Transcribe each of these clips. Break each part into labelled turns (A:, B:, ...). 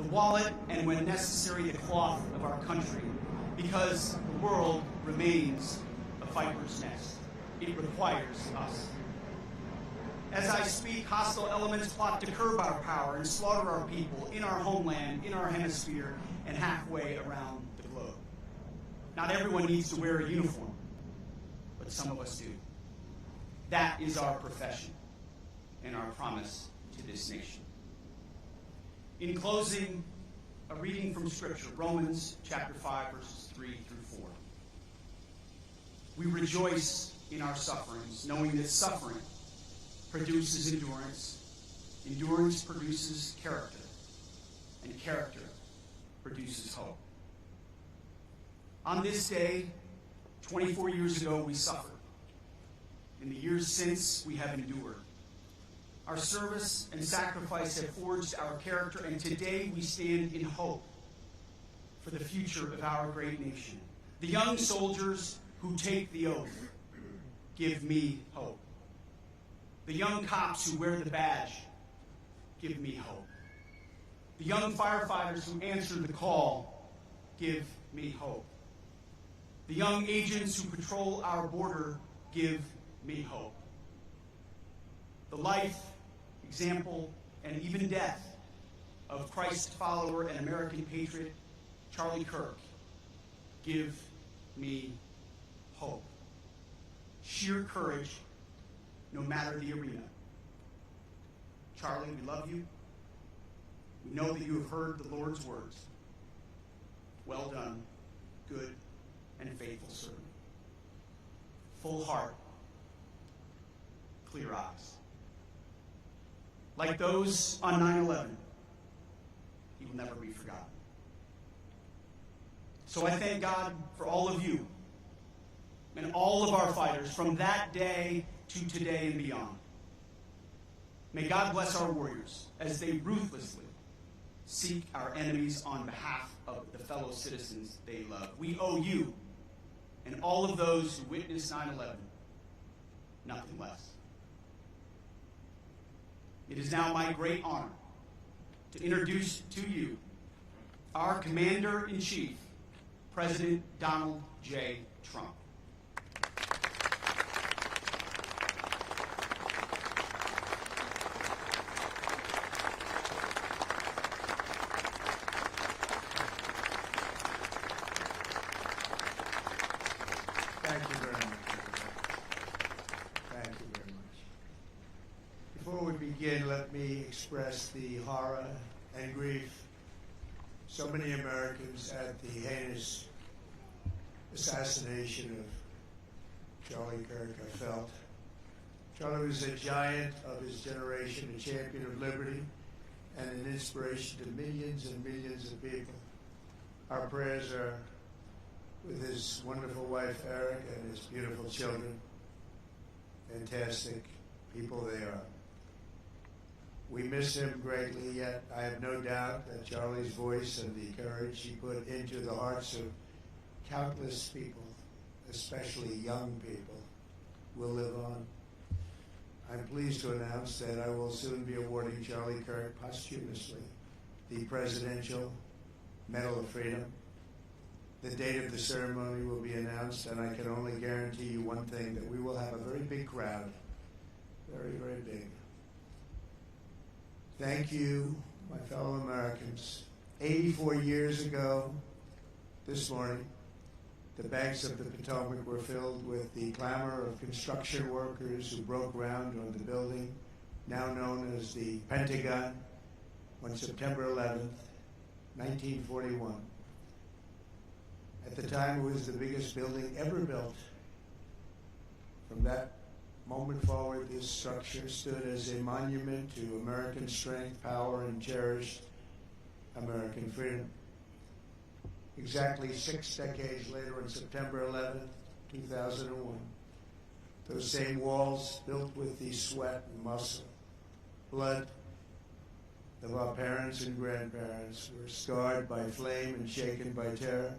A: wallet, and when necessary, the cloth of our country, because the world remains a viper's nest. It requires us. As I speak, hostile elements plot to curb our power and slaughter our people in our homeland, in our hemisphere, and halfway around the globe. Not everyone needs to wear a uniform, but some of us do. That is our profession and our promise to this nation. In closing, a reading from Scripture, Romans chapter 5, verses 3 through 4. We rejoice in our sufferings, knowing that suffering produces endurance, endurance produces character, and character produces hope. On this day, 24 years ago, we suffered. In the years since, we have endured. Our service and sacrifice have forged our character, and today we stand in hope for the future of our great nation. The young soldiers who take the oath give me hope. The young cops who wear the badge give me hope. The young firefighters who answer the call give me hope. The young agents who patrol our border give me hope. The life, example, and even death of Christ follower and American patriot Charlie Kirk give me hope. Sheer courage, no matter the arena. Charlie, we love you. We know that you have heard the Lord's words. Well done, good and faithful servant. Full heart, clear eyes. Like those on 9/11, he will never be forgotten. So I thank God for all of you and all of our fighters from that day to today and beyond. May God bless our warriors as they ruthlessly seek our enemies on behalf of the fellow citizens they love. We owe you and all of those who witnessed 9/11 nothing less. It is now my great honor to introduce to you our Commander-in-Chief, President Donald J. Trump.
B: Thank you very much. Thank you very much. Before we begin, let me express the horror and grief so many Americans at the heinous assassination of Charlie Kirk have felt. Charlie was a giant of his generation, a champion of liberty, and an inspiration to millions and millions of people. Our prayers are with his wonderful wife, Eric, and his beautiful children. Fantastic people they are. We miss him greatly, yet I have no doubt that Charlie's voice and the courage he put into the hearts of countless people, especially young people, will live on. I'm pleased to announce that I will soon be awarding Charlie Kirk posthumously the Presidential Medal of Freedom. The date of the ceremony will be announced, and I can only guarantee you one thing, that we will have a very big crowd. Very, very big. Thank you, my fellow Americans. 84 years ago, this morning, the banks of the Potomac were filled with the clamor of construction workers who broke ground on the building, now known as the Pentagon, on September 11th, 1941. At the time, it was the biggest building ever built. From that moment forward, this structure stood as a monument to American strength, power, and cherished American freedom. Exactly 6 decades later, on September 11th, 2001, those same walls, built with the sweat and muscle, blood of our parents and grandparents, were scarred by flame and shaken by terror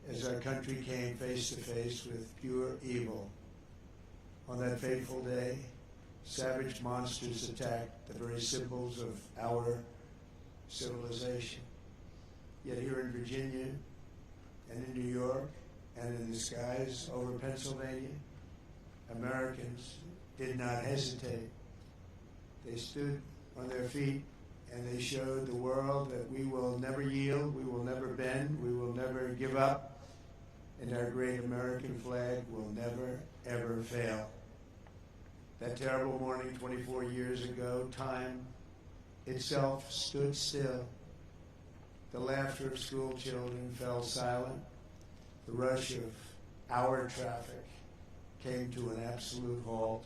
B: as our country came face to face with pure evil. On that fateful day, savage monsters attacked the very symbols of our civilization. Yet here in Virginia and in New York and in the skies over Pennsylvania, Americans did not hesitate. They stood on their feet and they showed the world that we will never yield, we will never bend, we will never give up, and our great American flag will never, ever fail. That terrible morning 24 years ago, time itself stood still. The laughter of school children fell silent. The rush of our traffic came to an absolute halt.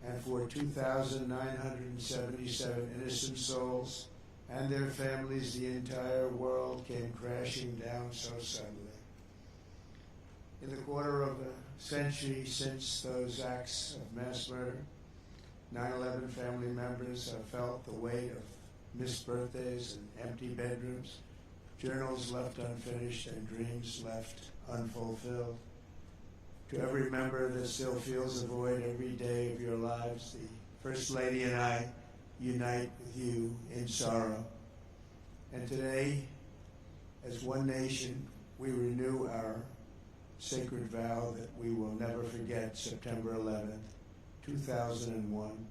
B: And for 2,977 innocent souls and their families, the entire world came crashing down so suddenly. In the quarter of a century since those acts of mass murder, 9/11 family members have felt the weight of missed birthdays and empty bedrooms, journals left unfinished, and dreams left unfulfilled. To every member that still feels a void every day of your lives, the First Lady and I unite with you in sorrow. And today, as one nation, we renew our sacred vow that we will never forget September 11th, 2001.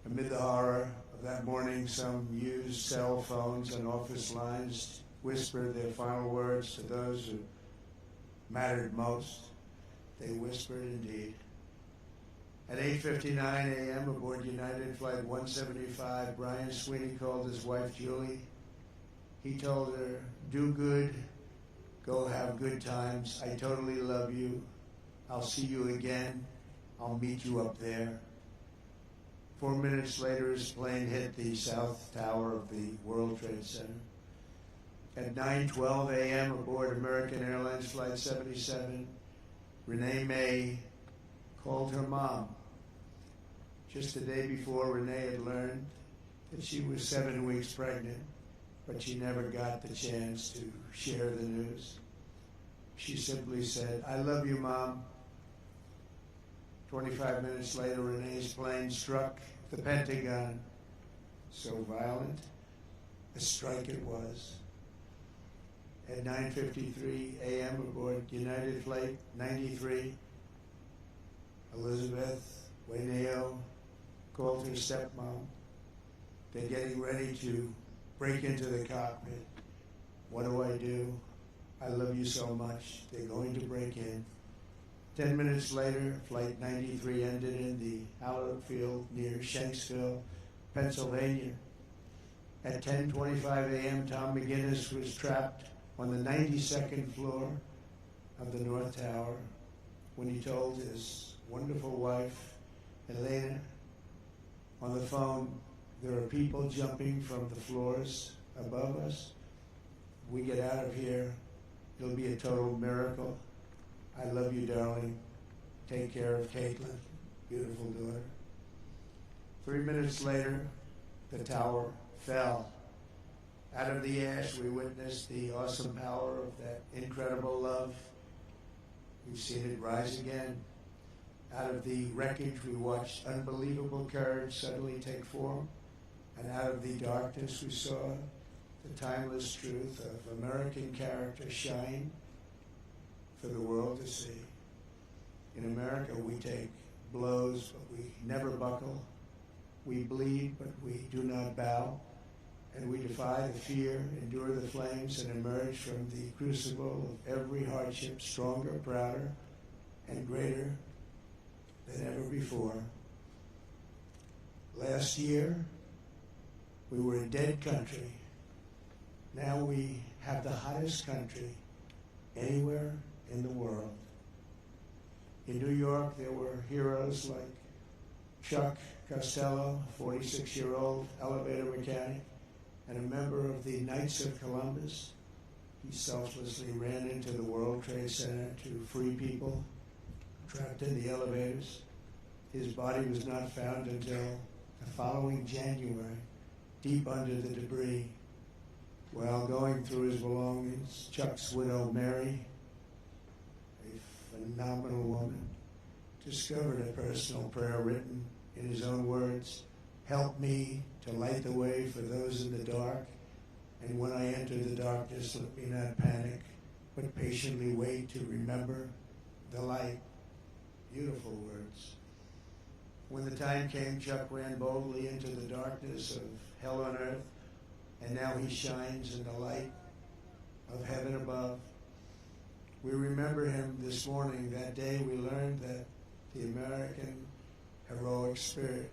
B: Amid the horror of that morning, some used cell phones and office lines whispered their final words to those who mattered most. They whispered indeed. At 8:59 a.m. aboard United Flight 175, Brian Sweeney called his wife Julie. He told her, "Do good, go have good times. I totally love you. I'll see you again. I'll meet you up there." 4 minutes later, his plane hit the south tower of the World Trade Center. At 9:12 a.m. aboard American Airlines Flight 77, Renee May called her mom. Just the day before, Renee had learned that she was 7 weeks pregnant, but she never got the chance to share the news. She simply said, "I love you, Mom." 25 minutes later, Renee's plane struck the Pentagon. So violent a strike it was. At 9:53 a.m. aboard United Flight 93, Elizabeth Wayneo called her stepmom. They're getting ready to break into the cockpit. What do? I love you so much. They're going to break in. 10 minutes later, Flight 93 ended in the hallowed field near Shanksville, Pennsylvania. At 10:25 a.m., Tom McGinnis was trapped on the 92nd floor of the North Tower when he told his wonderful wife, Elena, on the phone, "There are people jumping from the floors above us. If we get out of here, it'll be a total miracle. I love you, darling. Take care of Caitlin, beautiful daughter." 3 minutes later, the tower fell. Out of the ash, we witnessed the awesome power of that incredible love. We've seen it rise again. Out of the wreckage, we watched unbelievable courage suddenly take form. And out of the darkness, we saw the timeless truth of American character shine for the world to see. In America, we take blows, but we never buckle. We bleed, but we do not bow. And we defy the fear, endure the flames, and emerge from the crucible of every hardship stronger, prouder, and greater than ever before. Last year, we were a dead country. Now we have the hottest country anywhere in the world. In New York, there were heroes like Chuck Costello, a 46-year-old elevator mechanic, and a member of the Knights of Columbus. He selflessly ran into the World Trade Center to free people trapped in the elevators. His body was not found until the following January, deep under the debris. While going through his belongings, Chuck's widow, Mary, a phenomenal woman, discovered a personal prayer written in his own words, "Help me to light the way for those in the dark And when I enter the darkness, let me not panic, but patiently wait to remember the light. Beautiful words. When the time came, Chuck ran boldly into the darkness of hell on earth, and now he shines in the light of heaven above. We remember him this morning. That day we learned that the American heroic spirit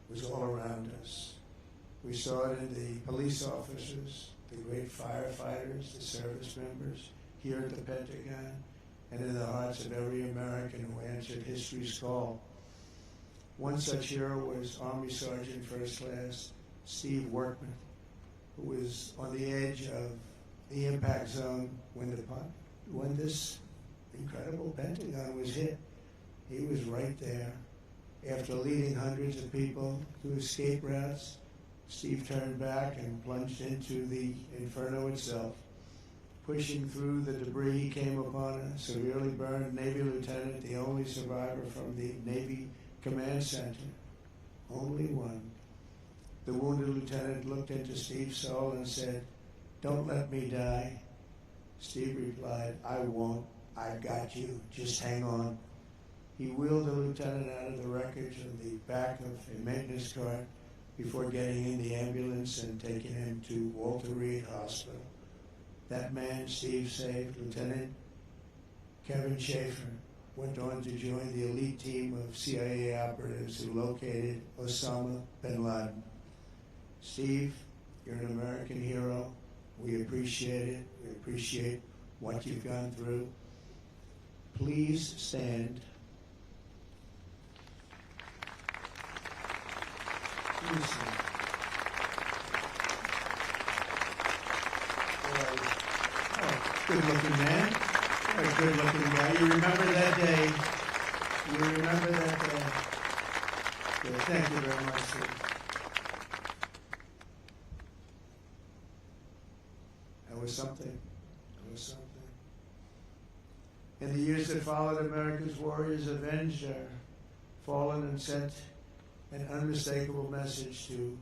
B: was all around us. We saw it in the police officers, the great firefighters, the service members here at the Pentagon, and in the hearts of every American who answered history's call. One such hero was Army Sergeant First Class Steve Workman, who was on the edge of the impact zone when this incredible Pentagon was hit. He was right there. After leading hundreds of people to escape routes, Steve turned back and plunged into the inferno itself. Pushing through the debris, he came upon a severely burned Navy lieutenant, the only survivor from the Navy Command Center. Only one. The wounded lieutenant looked into Steve's soul and said, "Don't let me die." Steve replied, "I won't. I've got you. Just hang on." He wheeled the lieutenant out of the wreckage on the back of a maintenance cart before getting in the ambulance and taking him to Walter Reed Hospital. That man Steve saved, Lieutenant Kevin Schaefer, went on to join the elite team of CIA operatives who located Osama bin Laden. Steve, you're an American hero. We appreciate it. We appreciate what you've gone through. Please stand. Please stand. Good-looking man. A good-looking guy. You remember that day. You remember that day. Good. Thank you very much, Steve. That was something. That was something. In the years that followed, America's warriors avenged our fallen and sent an unmistakable message to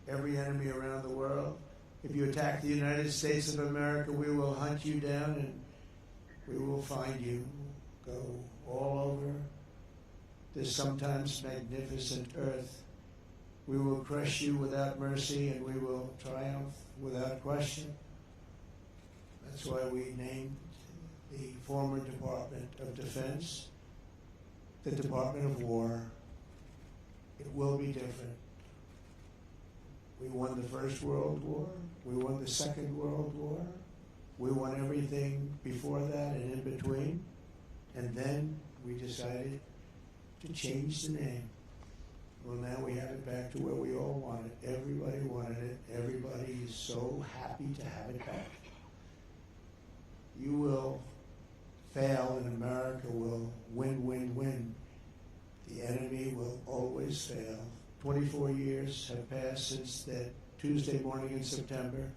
B: every enemy around the world. If you attack the United States of America, we will hunt you down and we will find you. Go all over this sometimes magnificent earth. We will crush you without mercy and we will triumph without question. That's why we named the former Department of Defense the Department of War. It will be different. We won the First World War. We won the Second World War. We won everything before that and in between. And then we decided to change the name. Well, now we have it back to where we all wanted. Everybody wanted it. Everybody is so happy to have it back. You will fail and America will win, win, win. The enemy will always fail. 24 years have passed since that Tuesday morning in September,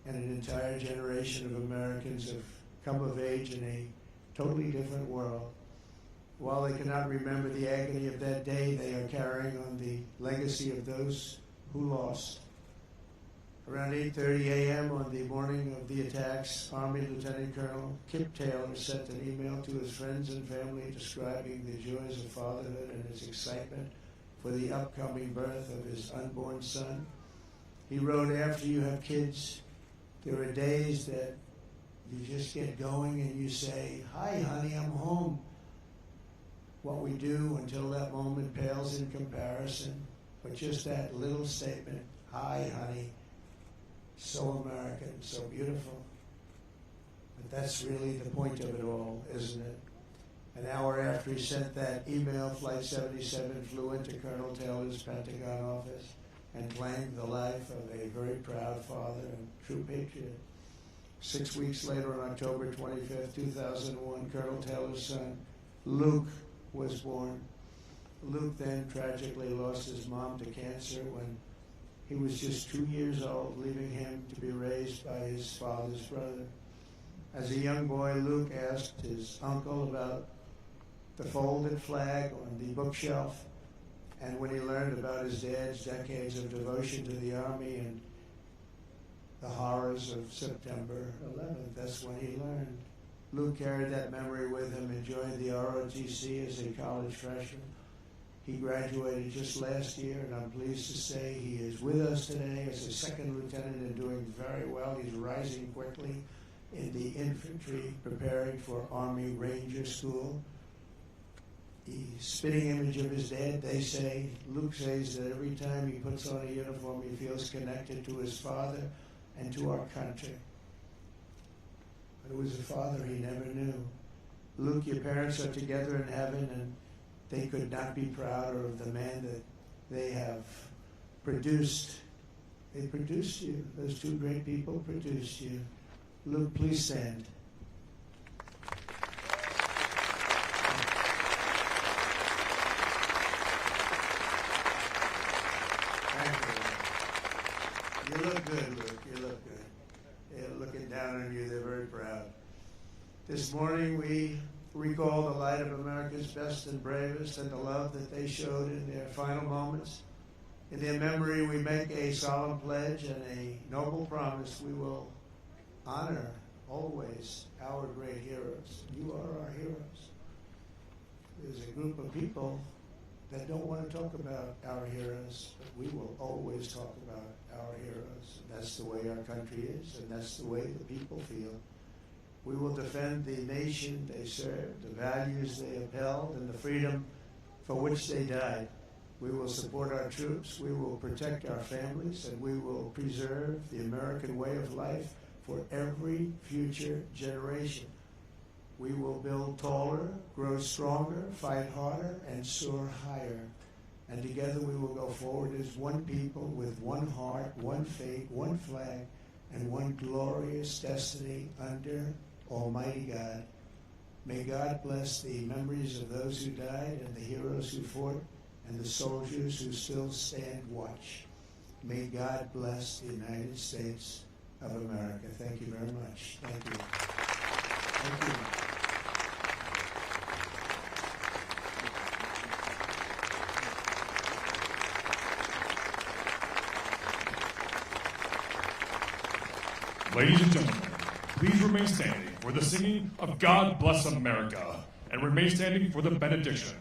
B: and an entire generation of Americans have come of age in a totally different world. While they cannot remember the agony of that day, they are carrying on the legacy of those who lost. Around 8:30 a.m. on the morning of the attacks, Army Lieutenant Colonel Kip Taylor sent an email to his friends and family describing the joys of fatherhood and his excitement for the upcoming birth of his unborn son. He wrote, "After you have kids, there are days that you just get going and you say, 'Hi, honey, I'm home.' What we do until that moment pales in comparison, but just that little statement, 'Hi, honey,' so American, so beautiful." But that's really the point of it all, isn't it? An hour after he sent that email, Flight 77 flew into Colonel Taylor's Pentagon office and claimed the life of a very proud father and true patriot. 6 weeks later, on October 25th, 2001, Colonel Taylor's son, Luke, was born. Luke then tragically lost his mom to cancer when he was just 2 years old, leaving him to be raised by his father's brother. As a young boy, Luke asked his uncle about the folded flag on the bookshelf, and when he learned about his dad's decades of devotion to the Army and horrors of September 11th. That's when he learned. Luke carried that memory with him and joined the ROTC as a college freshman. He graduated just last year, and I'm pleased to say he is with us today as a second lieutenant and doing very well. He's rising quickly in the infantry, preparing for Army Ranger School. The spitting image of his dad, they say. Luke says that every time he puts on a uniform, he feels connected to his father and to our country. But it was a father he never knew. Luke, your parents are together in heaven, and they could not be prouder of the man that they have produced. They produced you. Those two great people produced you. Luke, please stand. You look good, Luke. You look good. They're looking down on you. They're very proud. This morning we recall the light of America's best and bravest and the love that they showed in their final moments. In their memory, we make a solemn pledge and a noble promise. We will honor always our great heroes. You are our heroes. There's a group of people that don't want to talk about our heroes, but we will always talk about our heroes. That's the way our country is, and that's the way the people feel. We will defend the nation they served, the values they upheld, and the freedom for which they died. We will support our troops, we will protect our families, and we will preserve the American way of life for every future generation. We will build taller, grow stronger, fight harder, and soar higher. And together we will go forward as one people with one heart, one faith, one flag, and one glorious destiny under Almighty God. May God bless the memories of those who died and the heroes who fought and the soldiers who still stand watch. May God bless the United States of America. Thank you very much. Thank you. Thank you.
C: Ladies and gentlemen, please remain standing for the singing of God Bless America, and remain standing for the benediction.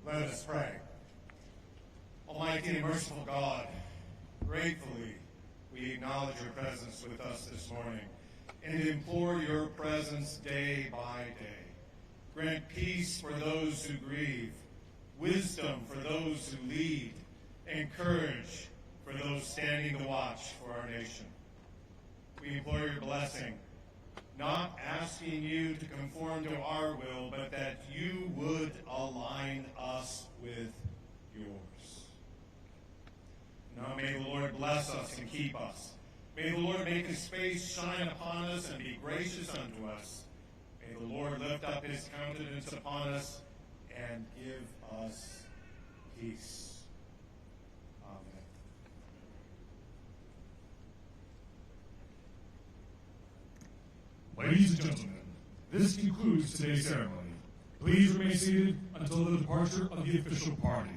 D: Let us pray. Almighty and merciful God, gratefully we acknowledge your presence with us this morning and implore your presence day by day. Grant peace for those who grieve, wisdom for those who lead, and courage for those standing the watch for our nation. We implore your blessing, not asking you to conform to our will, but that you would align us with yours. Now may the Lord bless us and keep us. May the Lord make his face shine upon us and be gracious unto us. May the Lord lift up his countenance upon us and give us peace. Amen.
C: Ladies and gentlemen, this concludes today's ceremony. Please remain seated until the departure of the official party.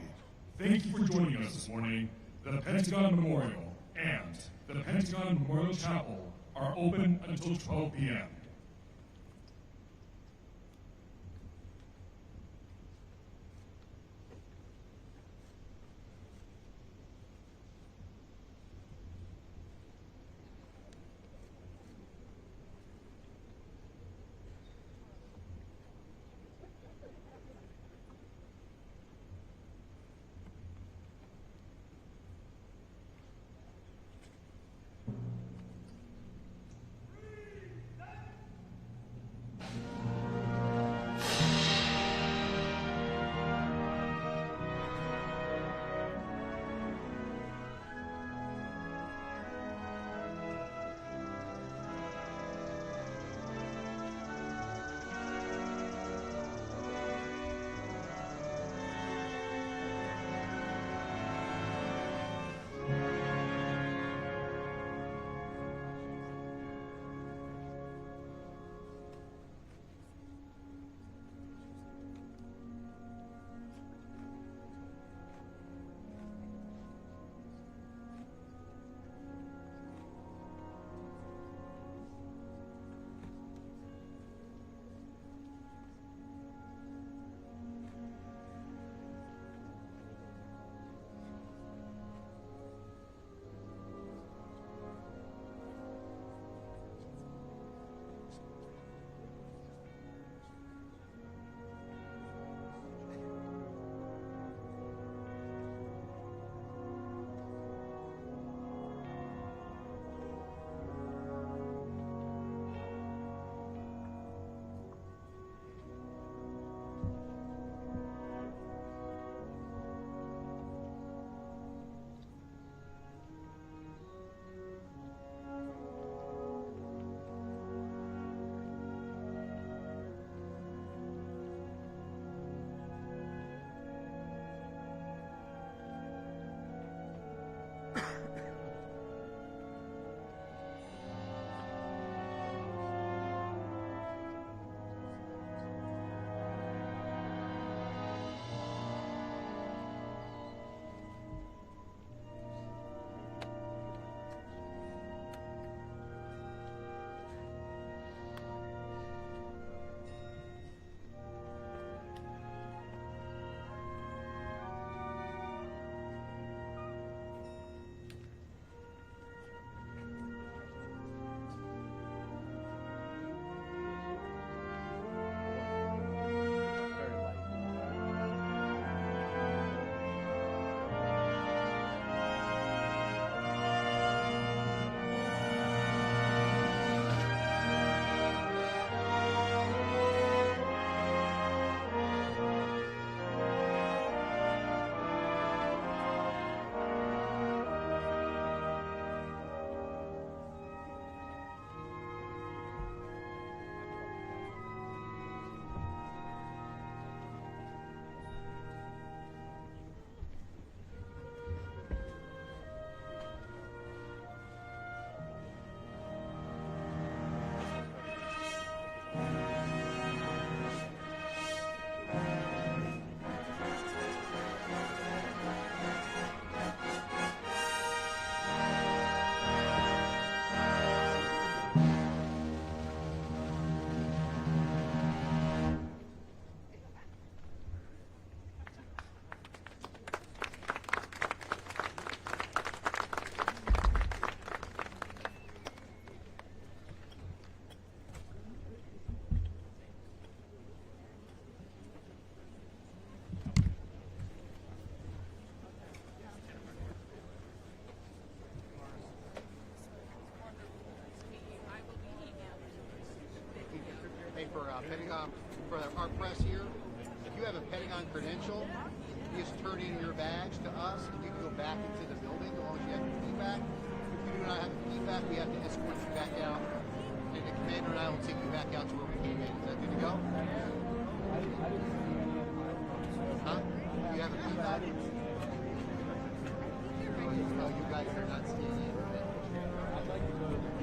C: Thank you for joining us this morning. the Pentagon Memorial and the Pentagon Memorial Chapel are open until 12 p.m.
E: Pentagon, for our press here, if you have a Pentagon credential, you just turn in your badge to us and you can go back into the building as long as you have your feedback. If you do not have your feedback, we have to escort you back out. And the commander and I will take you back out to where we came in. Is that good to go? Huh? You have a feedback? No, you guys are not staying in. I'd like to go to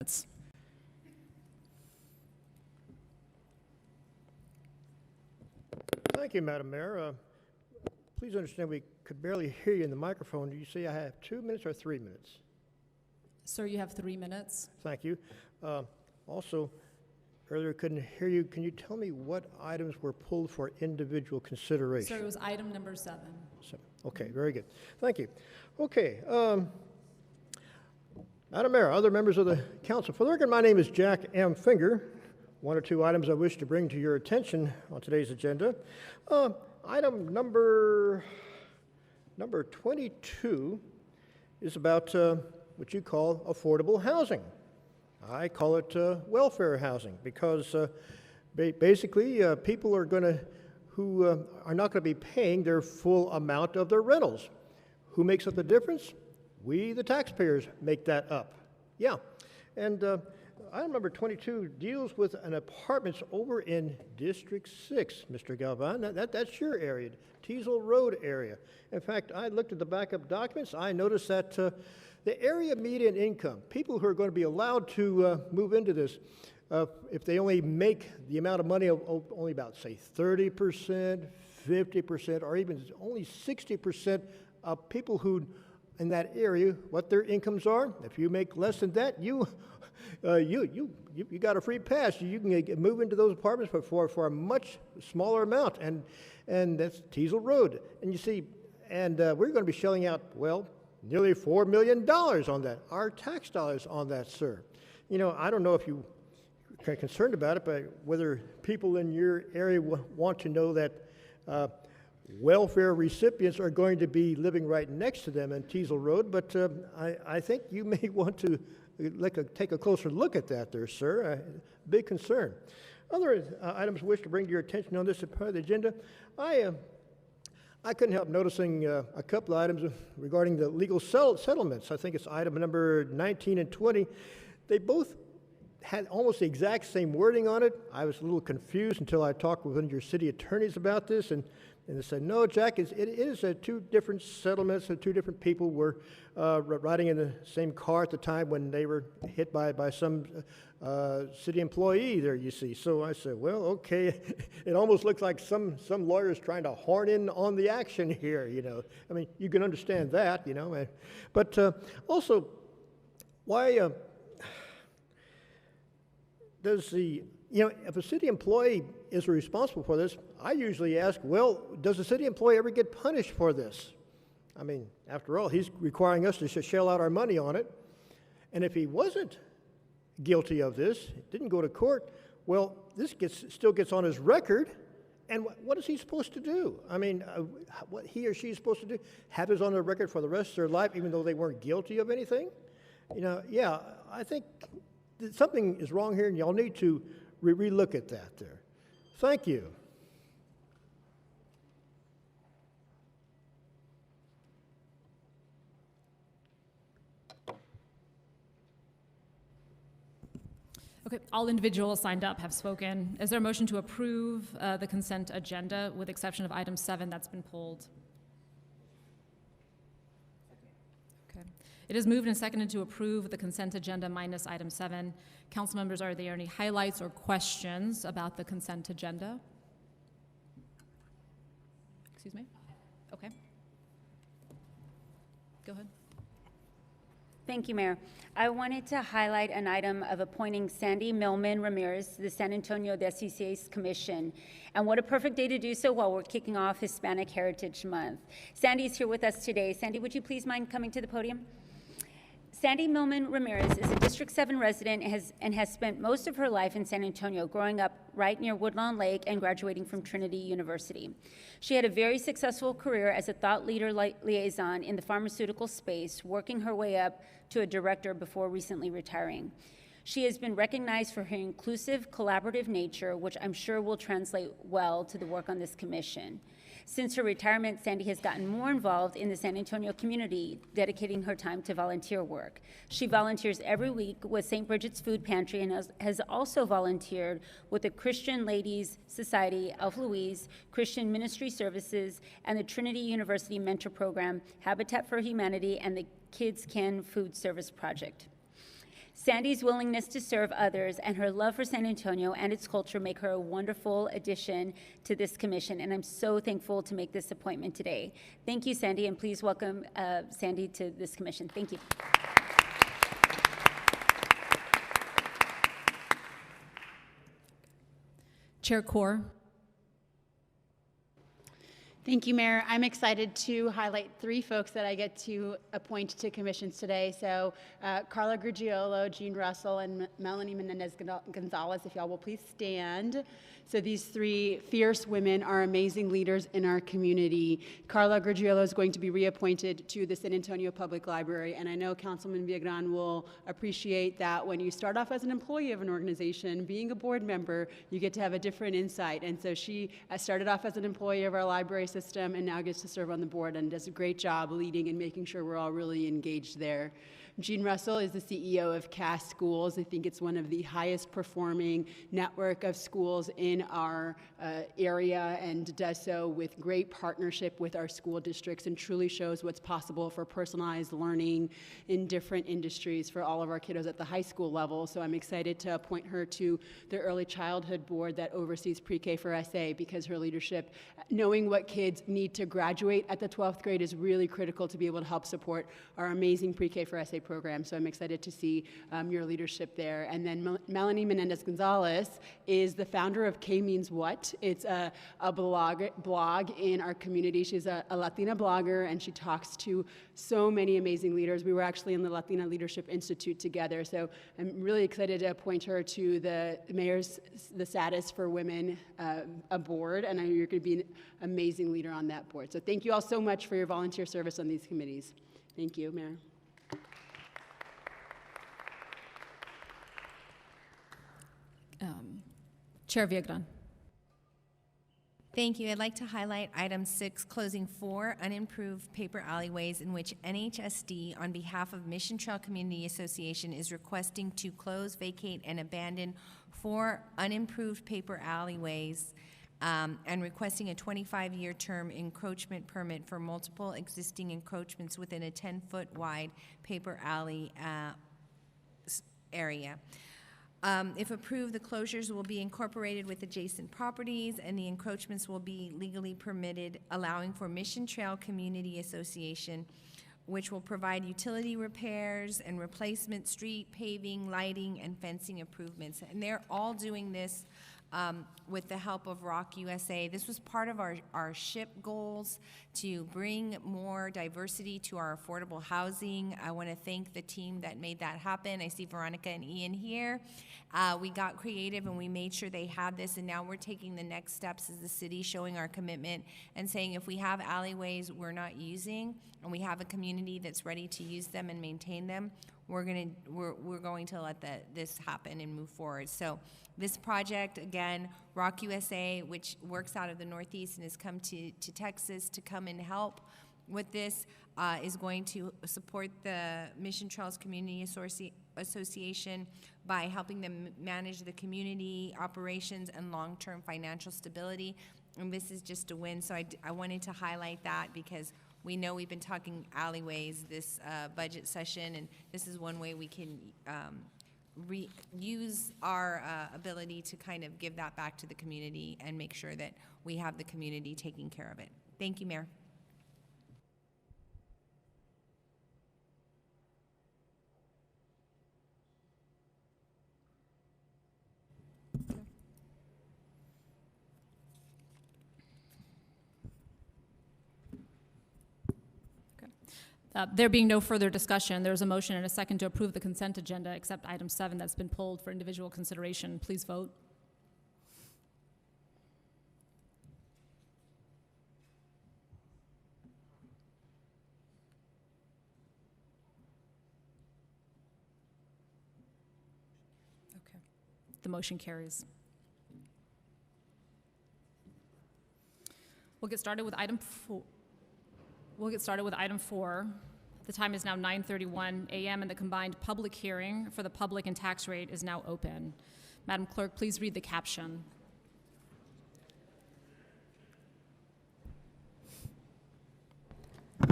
F: minutes.
G: Thank you, Madam Mayor. Please understand we could barely hear you in the microphone. Do you say I have 2 minutes or 3 minutes?
F: Sir, you have 3 minutes.
G: Thank you. Also, earlier couldn't hear you. Can you tell me what items were pulled for individual consideration?
F: Sir, it was item number 7.
G: Okay, very good. Thank you. Okay, Madam Mayor, other members of the council, for the record, my name is Jack M. Finger. 1 or 2 items I wish to bring to your attention on today's agenda. Item number 22 is about what you call affordable housing. I call it welfare housing because basically people are who are not going to be paying their full amount of their rentals. Who makes up the difference? We, the taxpayers, make that up. Yeah, and item number 22 deals with an apartments over in District 6, Mr. Galvan. That's your area, Teasel Road area. In fact, I looked at the backup documents. I noticed that the area median income, people who are going to be allowed to move into this, if they only make the amount of money of only about, say, 30%, 50%, or even only 60% of people who in that area, what their incomes are. If you make less than that, you got a free pass. You can move into those apartments for a much smaller amount, and that's Teasel Road. And you see, and we're going to be shelling out, well, nearly $4 million on that, our tax dollars on that, sir. You know, I don't know if you are concerned about it, but whether people in your area want to know that welfare recipients are going to be living right next to them in Teasel Road, but I think you may want to take a closer look at that there, sir. Big concern. Other items I wish to bring to your attention on this part of the agenda. I couldn't help noticing a couple of items regarding the legal settlements. I think it's item number 19 and 20. They both had almost the exact same wording on it. I was a little confused until I talked with one of your city attorneys about this, and they said, no, Jack, it is 2 different settlements, and 2 different people were riding in the same car at the time when they were hit by some city employee there, you see. So I said, well, okay, it almost looks like some lawyers trying to horn in on the action here, you know. I mean, you can understand that, you know. But also, why does if a city employee is responsible for this, I usually ask, well, does the city employee ever get punished for this? I mean, after all, he's requiring us to shell out our money on it. And if he wasn't guilty of this, didn't go to court, well, this still gets on his record. And what is he supposed to do? I mean, what he or she is supposed to do? Have this on their record for the rest of their life, even though they weren't guilty of anything? You know, yeah, I think something is wrong here, and y'all need to relook at that there. Thank you.
F: Okay, all individuals signed up have spoken. Is there a motion to approve the consent agenda with exception of item 7 that's been pulled? Okay. It is moved and seconded to approve the consent agenda minus item 7. Council members, are there any highlights or questions about the consent agenda? Excuse me? Okay. Go ahead.
H: Thank you, Mayor. I wanted to highlight an item of appointing Sandy Millman Ramirez to the San Antonio DCCA's Commission. And what a perfect day to do so while we're kicking off Hispanic Heritage Month. Sandy's here with us today. Sandy, would you please mind coming to the podium? Sandy Millman Ramirez is a District 7 resident and has spent most of her life in San Antonio, growing up right near Woodlawn Lake and graduating from Trinity University. She had a very successful career as a thought leader liaison in the pharmaceutical space, working her way up to a director before recently retiring. She has been recognized for her inclusive, collaborative nature, which I'm sure will translate well to the work on this commission. Since her retirement, Sandy has gotten more involved in the San Antonio community, dedicating her time to volunteer work. She volunteers every week with St. Bridget's Food Pantry and has also volunteered with the Christian Ladies Society, Elf Louise, Christian Ministry Services, and the Trinity University Mentor Program, Habitat for Humanity, and the Kids Can Food Service Project. Sandy's willingness to serve others and her love for San Antonio and its culture make her a wonderful addition to this commission, and I'm so thankful to make this appointment today. Thank you, Sandy, and please welcome Sandy to this commission. Thank you.
F: Chair Kaur.
I: Thank you, Mayor. I'm excited to highlight 3 folks that I get to appoint to commissions today. So Carla Grugiolo, Jean Russell, and Melanie Menendez-Gonzalez, if y'all will please stand. So these 3 fierce women are amazing leaders in our community. Carla Grugiolo is going to be reappointed to the San Antonio Public Library, and I know Councilman Viagran will appreciate that when you start off as an employee of an organization, being a board member, you get to have a different insight. And so she started off as an employee of our library system and now gets to serve on the board and does a great job leading and making sure we're all really engaged there. Jean Russell is the CEO of CAST Schools. I think it's one of the highest performing network of schools in our area, and does so with great partnership with our school districts and truly shows what's possible for personalized learning in different industries for all of our kiddos at the high school level. So I'm excited to appoint her to the early childhood board that oversees pre-K for SA, because her leadership, knowing what kids need to graduate at the 12th grade, is really critical to be able to help support our amazing pre-K for SA program. So I'm excited to see your leadership there. And then Melanie Menendez-Gonzalez is the founder of K Means What. It's a blog in our community. She's a Latina blogger, and she talks to so many amazing leaders. We were actually in the Latina Leadership Institute together. So I'm really excited to appoint her to the mayor's, the Status for Women board, and I know you're going to be an amazing leader on that board. So thank you all so much for your volunteer service on these committees. Thank you, Mayor.
F: Chair Viagran.
J: Thank you. I'd like to highlight item 6, closing 4 unimproved paper alleyways in which NHSD, on behalf of Mission Trail Community Association, is requesting to close, vacate, and abandon 4 unimproved paper alleyways, and requesting a 25-year term encroachment permit for multiple existing encroachments within a 10-foot wide paper alley area. If approved, the closures will be incorporated with adjacent properties, and the encroachments will be legally permitted, allowing for Mission Trail Community Association, which will provide utility repairs and replacement street paving, lighting, and fencing improvements. And they're all doing this with the help of Rock USA. This was part of our SHIP goals to bring more diversity to our affordable housing. I want to thank the team that made that happen. I see Veronica and Ian here. We got creative and we made sure they had this, and now we're taking the next steps as the city, showing our commitment and saying if we have alleyways we're not using and we have a community that's ready to use them and maintain them, we're going to let this happen and move forward. So this project, again, Rock USA, which works out of the Northeast and has come to Texas to come and help with this, is going to support the Mission Trails Community Association by helping them manage the community operations and long-term financial stability. And this is just a win. So I wanted to highlight that because we know we've been talking alleyways this budget session, and this is one way we can use our ability to kind of give that back to the community and make sure that we have the community taking care of it. Thank you, Mayor.
F: There being no further discussion, there's a motion and a second to approve the consent agenda except item 7 that's been pulled for individual consideration. Please vote. Okay. The motion carries. We'll get started with item 4. The time is now 9:31 a.m. and the combined public hearing for the public and tax rate is now open. Madam Clerk, please read the caption.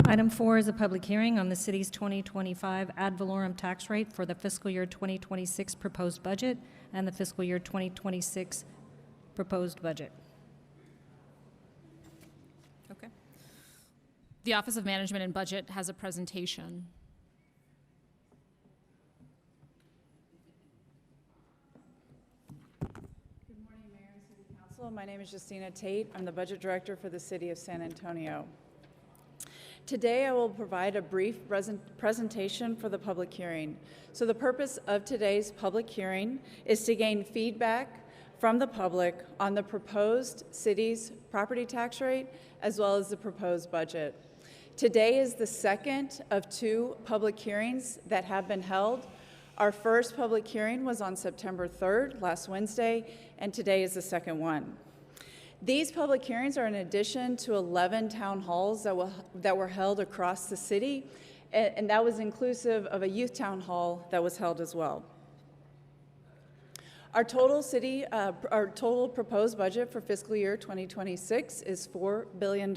K: Item 4 is a public hearing on the city's 2025 ad valorem tax rate for the fiscal year 2026 proposed budget and the fiscal year 2026 proposed budget.
F: Okay. The Office of Management and Budget has a presentation.
L: Good morning, Mayor and City Council. My name is Justina Tate. I'm the Budget Director for the City of San Antonio. Today, I will provide a brief presentation for the public hearing. So the purpose of today's public hearing is to gain feedback from the public on the proposed city's property tax rate as well as the proposed budget. Today is the second of 2 public hearings that have been held. Our first public hearing was on September 3rd, last Wednesday, and today is the second one. These public hearings are in addition to 11 town halls that were held across the city, and that was inclusive of a youth town hall that was held as well. Our total proposed budget for fiscal year 2026 is $4 billion.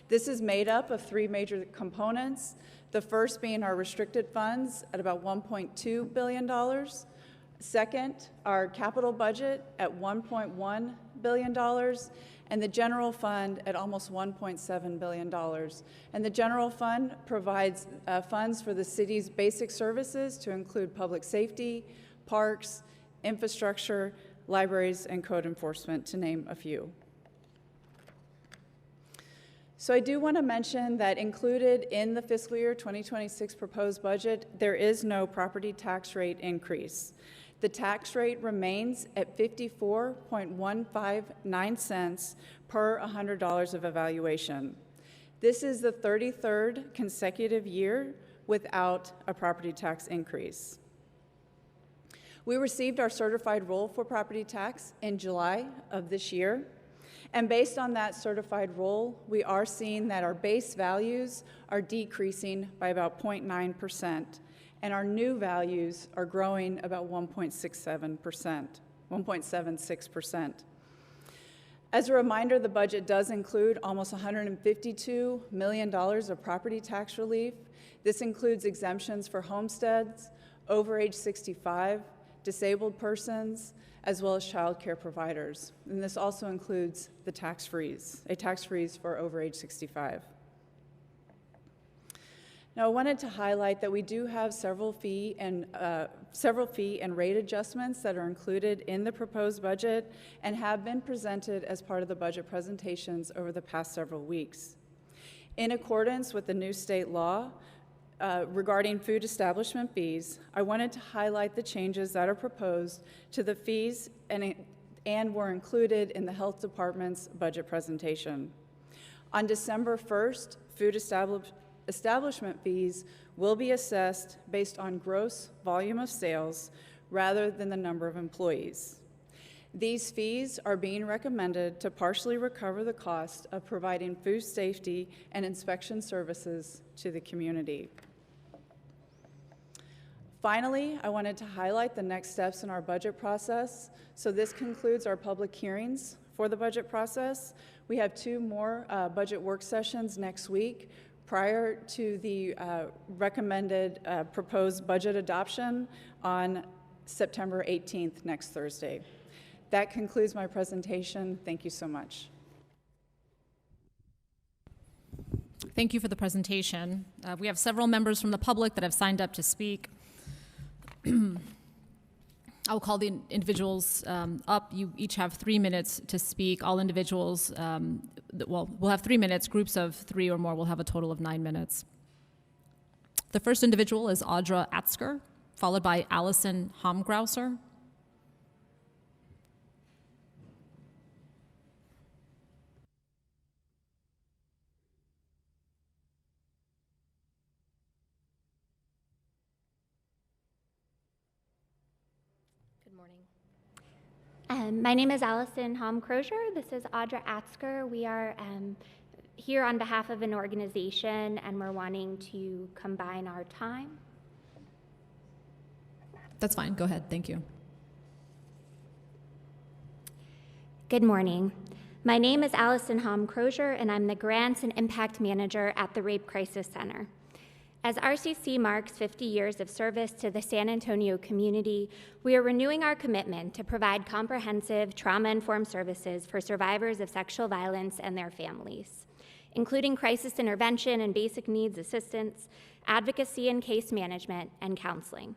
L: This is made up of 3 major components. The first being our restricted funds at about $1.2 billion. Second, our capital budget at $1.1 billion, and the general fund at almost $1.7 billion. And the general fund provides funds for the city's basic services to include public safety, parks, infrastructure, libraries, and code enforcement, to name a few. So I do want to mention that included in the fiscal year 2026 proposed budget, there is no property tax rate increase. The tax rate remains at 54.159 cents per $100 of evaluation. This is the 33rd consecutive year without a property tax increase. We received our certified roll for property tax in July of this year. And based on that certified roll, we are seeing that our base values are decreasing by about 0.9%, and our new values are growing about 1.76%. As a reminder, the budget does include almost $152 million of property tax relief. This includes exemptions for homesteads, over age 65, disabled persons, as well as child care providers. And this also includes the tax freeze, a tax freeze for over age 65. Now, I wanted to highlight that we do have several fee and rate adjustments that are included in the proposed budget and have been presented as part of the budget presentations over the past several weeks. In accordance with the new state law regarding food establishment fees, I wanted to highlight the changes that are proposed to the fees and were included in the Health Department's budget presentation. On December 1st, food establishment fees will be assessed based on gross volume of sales rather than the number of employees. These fees are being recommended to partially recover the cost of providing food safety and inspection services to the community. Finally, I wanted to highlight the next steps in our budget process. So this concludes our public hearings for the budget process. We have 2 more budget work sessions next week prior to the recommended proposed budget adoption on September 18th, next Thursday. That concludes my presentation. Thank you so much.
F: Thank you for the presentation. We have several members from the public that have signed up to speak. I'll call the individuals up. You each have 3 minutes to speak. All individuals, we'll have 3 minutes. Groups of 3 or more will have a total of 9 minutes. The first individual is Audra Atzker, followed by Allison Homgrauser.
M: My name is Allison Homgrauser. This is Audra Atzker. We are here on behalf of an organization, and we're wanting to combine our time.
F: That's fine. Go ahead. Thank you.
M: Good morning. My name is Allison Holm-Crozier, and I'm the Grants and Impact Manager at the Rape Crisis Center. As RCC marks 50 years of service to the San Antonio community, we are renewing our commitment to provide comprehensive, trauma-informed services for survivors of sexual violence and their families, including crisis intervention and basic needs assistance, advocacy and case management, and counseling.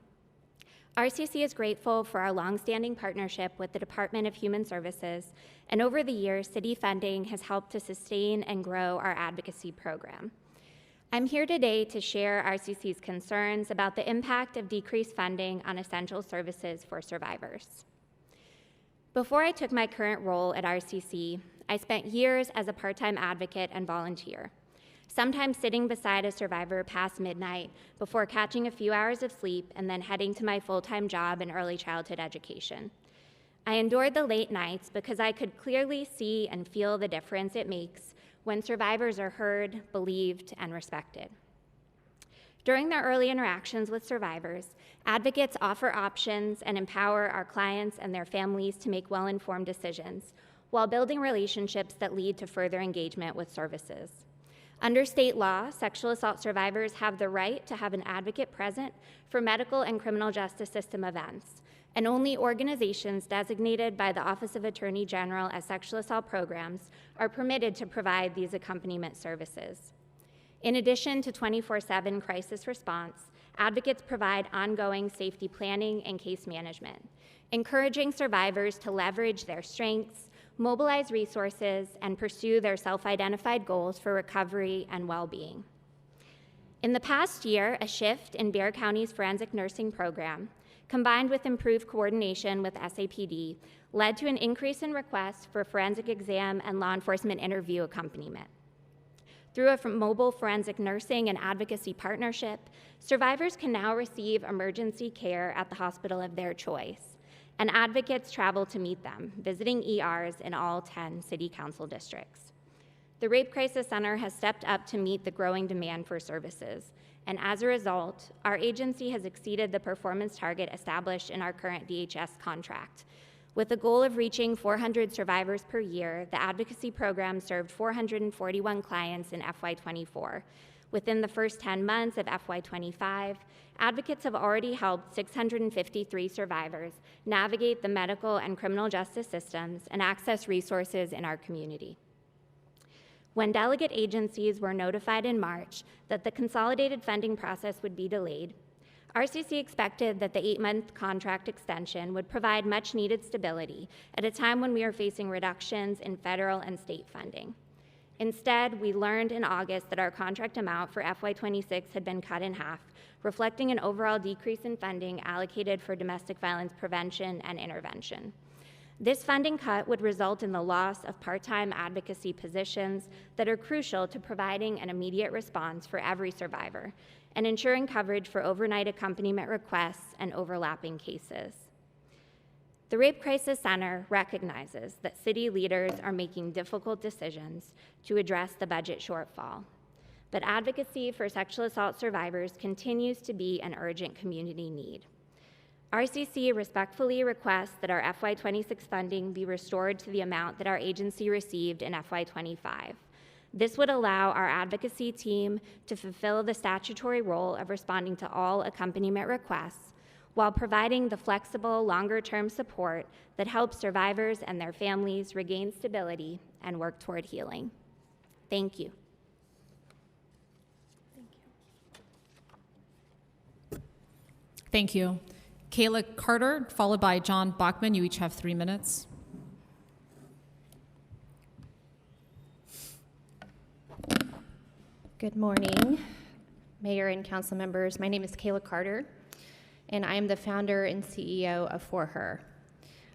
M: RCC is grateful for our longstanding partnership with the Department of Human Services, and over the years, city funding has helped to sustain and grow our advocacy program. I'm here today to share RCC's concerns about the impact of decreased funding on essential services for survivors. Before I took my current role at RCC, I spent years as a part-time advocate and volunteer, sometimes sitting beside a survivor past midnight before catching a few hours of sleep and then heading to my full-time job in early childhood education. I endured the late nights because I could clearly see and feel the difference it makes when survivors are heard, believed, and respected. During their early interactions with survivors, advocates offer options and empower our clients and their families to make well-informed decisions while building relationships that lead to further engagement with services. Under state law, sexual assault survivors have the right to have an advocate present for medical and criminal justice system events, and only organizations designated by the Office of Attorney General as sexual assault programs are permitted to provide these accompaniment services. In addition to 24/7 crisis response, advocates provide ongoing safety planning and case management, encouraging survivors to leverage their strengths, mobilize resources, and pursue their self-identified goals for recovery and well-being. In the past year, a shift in Bexar County's forensic nursing program, combined with improved coordination with SAPD, led to an increase in requests for forensic exam and law enforcement interview accompaniment. Through a mobile forensic nursing and advocacy partnership, survivors can now receive emergency care at the hospital of their choice, and advocates travel to meet them, visiting ERs in all 10 city council districts. The Rape Crisis Center has stepped up to meet the growing demand for services, and as a result, our agency has exceeded the performance target established in our current DHS contract. With the goal of reaching 400 survivors per year, the advocacy program served 441 clients in FY24. Within the first 10 months of FY25, advocates have already helped 653 survivors navigate the medical and criminal justice systems and access resources in our community. When delegate agencies were notified in March that the consolidated funding process would be delayed, RCC expected that the 8-month contract extension would provide much-needed stability at a time when we are facing reductions in federal and state funding. Instead, we learned in August that our contract amount for FY26 had been cut in half, reflecting an overall decrease in funding allocated for domestic violence prevention and intervention. This funding cut would result in the loss of part-time advocacy positions that are crucial to providing an immediate response for every survivor and ensuring coverage for overnight accompaniment requests and overlapping cases. The Rape Crisis Center recognizes that city leaders are making difficult decisions to address the budget shortfall, but advocacy for sexual assault survivors continues to be an urgent community need. RCC respectfully requests that our FY26 funding be restored to the amount that our agency received in FY25. This would allow our advocacy team to fulfill the statutory role of responding to all accompaniment requests while providing the flexible, longer-term support that helps survivors and their families regain stability and work toward healing. Thank you.
F: Thank you. Kayla Carter, followed by John Bachman. You each have 3 minutes.
N: Good morning, Mayor and council members. My name is Kayla Carter, and I am the founder and CEO of For Her,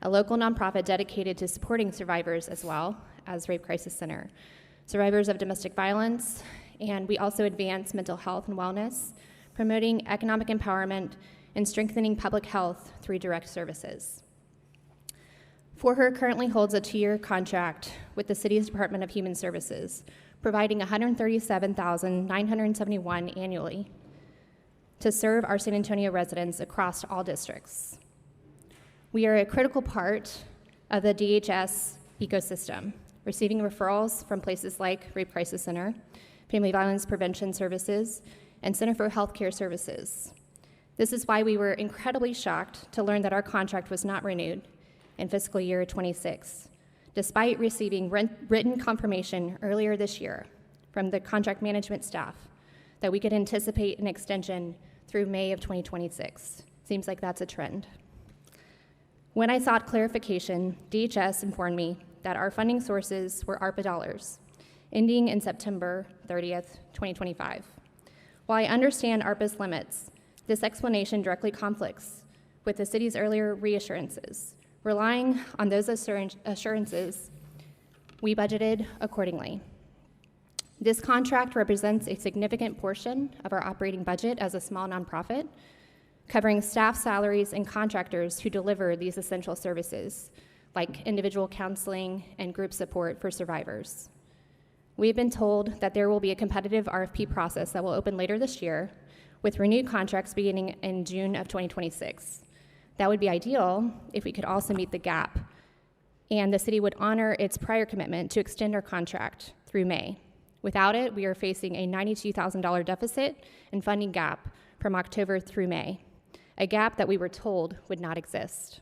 N: a local nonprofit dedicated to supporting survivors as well as Rape Crisis Center, survivors of domestic violence, and we also advance mental health and wellness, promoting economic empowerment and strengthening public health through direct services. For Her currently holds a 2-year contract with the city's Department of Human Services, providing $137,971 annually to serve our San Antonio residents across all districts. We are a critical part of the DHS ecosystem, receiving referrals from places like Rape Crisis Center, Family Violence Prevention Services, and Center for Healthcare Services. This is why we were incredibly shocked to learn that our contract was not renewed in fiscal year 26, despite receiving written confirmation earlier this year from the contract management staff that we could anticipate an extension through May of 2026. Seems like that's a trend. When I sought clarification, DHS informed me that our funding sources were ARPA dollars, ending in September 30th, 2025. While I understand ARPA's limits, this explanation directly conflicts with the city's earlier reassurances. Relying on those assurances, we budgeted accordingly. This contract represents a significant portion of our operating budget as a small nonprofit, covering staff salaries and contractors who deliver these essential services, like individual counseling and group support for survivors. We've been told that there will be a competitive RFP process that will open later this year, with renewed contracts beginning in June of 2026. That would be ideal if we could also meet the gap, and the city would honor its prior commitment to extend our contract through May. Without it, we are facing a $92,000 deficit and funding gap from October through May, a gap that we were told would not exist.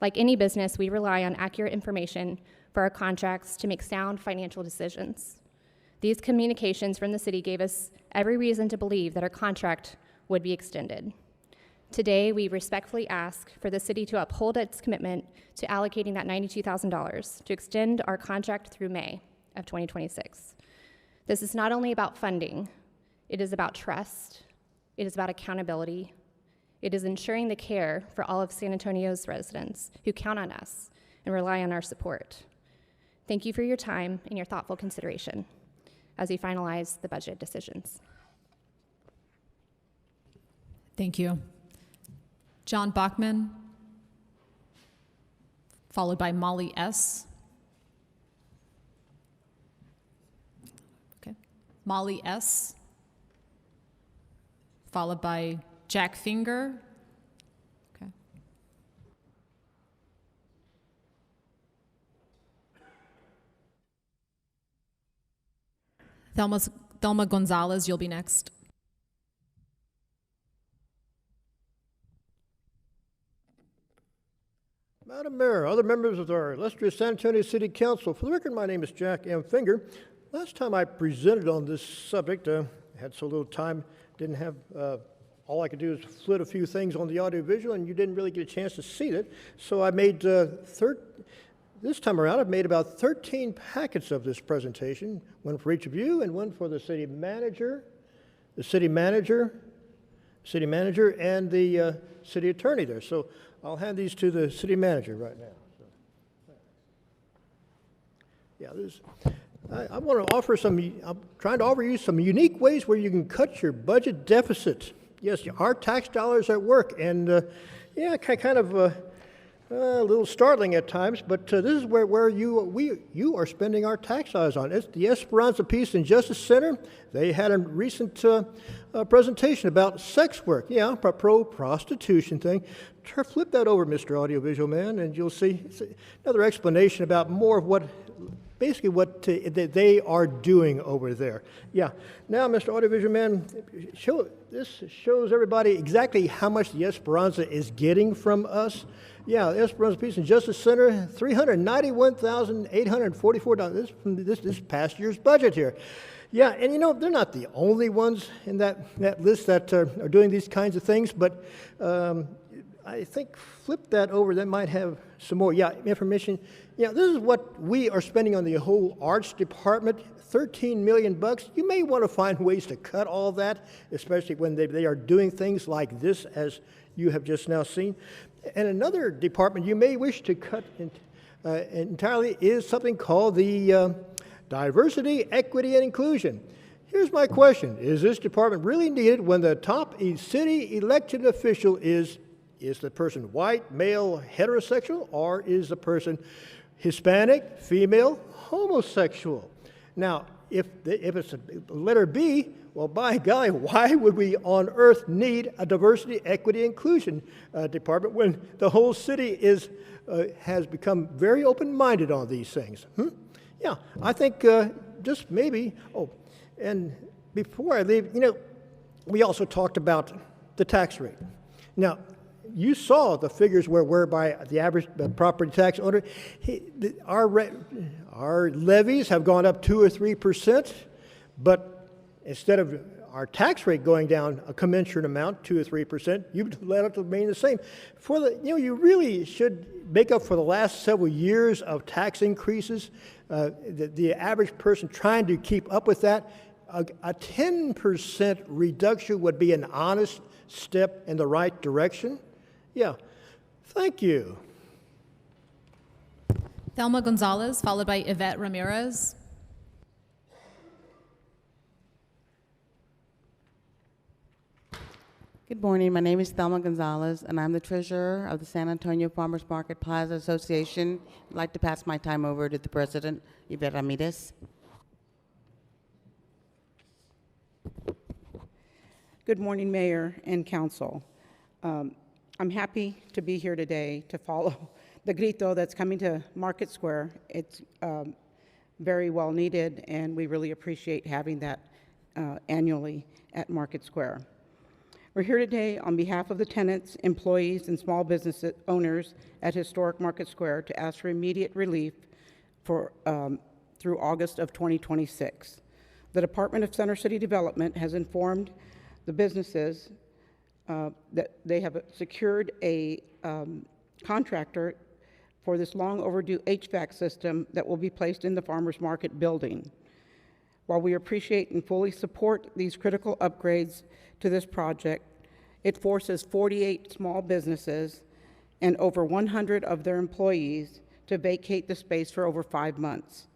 N: Like any business, we rely on accurate information for our contracts to make sound financial decisions. These communications from the city gave us every reason to believe that our contract would be extended. Today, we respectfully ask for the city to uphold its commitment to allocating that $92,000 to extend our contract through May of 2026. This is not only about funding, it is about trust, it is about accountability, it is ensuring the care for all of San Antonio's residents who count on us and rely on our support. Thank you for your time and your thoughtful consideration as we finalize the budget decisions.
F: Thank you. John Bachman, followed by Molly S. Okay. Molly S. Followed by Jack Finger. Okay. Thelma Gonzalez, you'll be next.
G: Madam Mayor, other members of our illustrious San Antonio City Council, for the record, my name is Jack M. Finger. Last time I presented on this subject, I had so little time, didn't have, all I could do is flit a few things on the audiovisual, and you didn't really get a chance to see it. So I made, this time around, I've made about 13 packets of this presentation, one for each of you, and one for the city manager, and the city attorney there. So I'll hand these to the city manager right now. I want to offer I'm trying to offer you some unique ways where you can cut your budget deficit. Yes, our tax dollars at work, and kind of a little startling at times, but this is where you are spending our tax dollars on. It's the Esperanza Peace and Justice Center. They had a recent presentation about sex work. Yeah, pro-prostitution thing. Flip that over, Mr. Audiovisual Man, and you'll see another explanation about more of what they are doing over there. Yeah. Now, Mr. Audiovisual Man, this shows everybody exactly how much the Esperanza is getting from us. Yeah, the Esperanza Peace and Justice Center, $391,844 from this past year's budget here. Yeah, and they're not the only ones in that list that are doing these kinds of things, but I think flip that over, that might have some more information. Yeah, this is what we are spending on the whole arts department, $13 million. You may want to find ways to cut all that, especially when they are doing things like this, as you have just now seen. And another department you may wish to cut entirely is something called the Diversity, Equity, and Inclusion. Here's my question. Is this department really needed when the top city elected official is the person white, male, heterosexual, or is the person Hispanic, female, homosexual? Now, if it's a letter B, well, by golly, why would we on earth need a diversity, equity, inclusion department when the whole city has become very open-minded on these things? Yeah, I think just maybe, oh, and before I leave, we also talked about the tax rate. Now, you saw the figures whereby the average property tax owner, our levies have gone up 2 or 3%, but instead of our tax rate going down a commensurate amount, 2 or 3%, you've let it remain the same. You really should make up for the last several years of tax increases. The average person trying to keep up with that, a 10% reduction would be an honest step in the right direction. Yeah, thank you.
F: Thelma Gonzalez, followed by Yvette Ramirez.
O: Good morning. My name is Thelma Gonzalez, and I'm the treasurer of the San Antonio Farmers Market Plaza Association. I'd like to pass my time over to the president, Yvette Ramirez.
P: Good morning, Mayor and Council. I'm happy to be here today to follow the grito that's coming to Market Square. It's very well needed, and we really appreciate having that annually at Market Square. We're here today on behalf of the tenants, employees, and small business owners at Historic Market Square to ask for immediate relief for through August of 2026. The Department of Center City Development has informed the businesses that they have secured a contractor for this long overdue HVAC system that will be placed in the Farmers Market building. While we appreciate and fully support these critical upgrades to this project, it forces 48 small businesses and over 100 of their employees to vacate the space for over 5 months.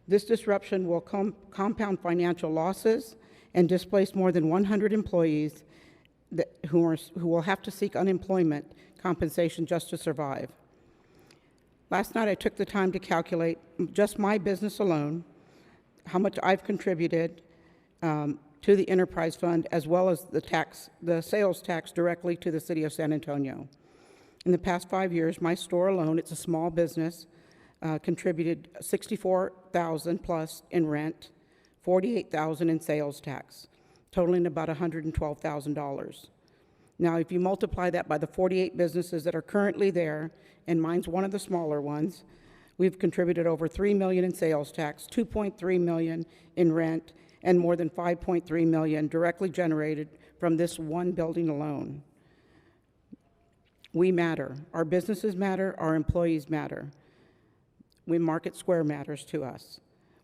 P: This disruption will compound financial losses and displace more than 100 employees who will have to seek unemployment compensation just to survive. Last night I took the time to calculate just my business alone, how much I've contributed to the enterprise fund, as well as the sales tax directly to the city of San Antonio. In the past 5 years, my store alone, it's a small business, contributed $64,000 plus in rent, $48,000 in sales tax, totaling about $112,000. Now, if you multiply that by the 48 businesses that are currently there, and mine's one of the smaller ones, we've contributed over $3 million in sales tax, $2.3 million in rent, and more than $5.3 million directly generated from this one building alone. We matter. Our businesses matter. Our employees matter. Market Square matters to us.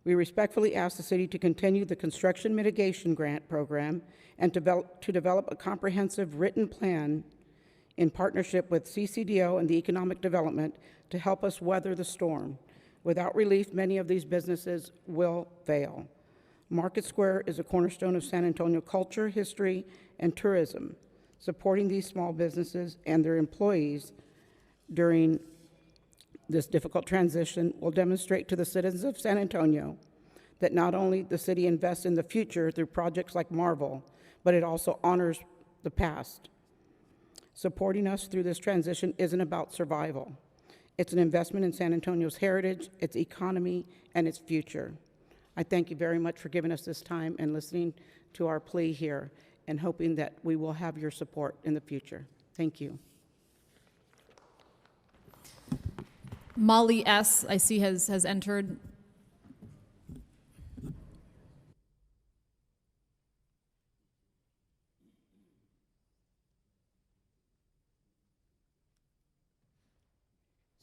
P: We respectfully ask the city to continue the construction mitigation grant program and to develop a comprehensive written plan in partnership with CCDO and the Economic Development to help us weather the storm. Without relief, many of these businesses will fail. Market Square is a cornerstone of San Antonio culture, history, and tourism. Supporting these small businesses and their employees during this difficult transition will demonstrate to the citizens of San Antonio that not only the city invests in the future through projects like Marvel, but it also honors the past. Supporting us through this transition isn't about survival. It's an investment in San Antonio's heritage, its economy, and its future. I thank you very much for giving us this time and listening to our plea here, and hoping that we will have your support in the future. Thank you.
F: Molly S., I see, has entered.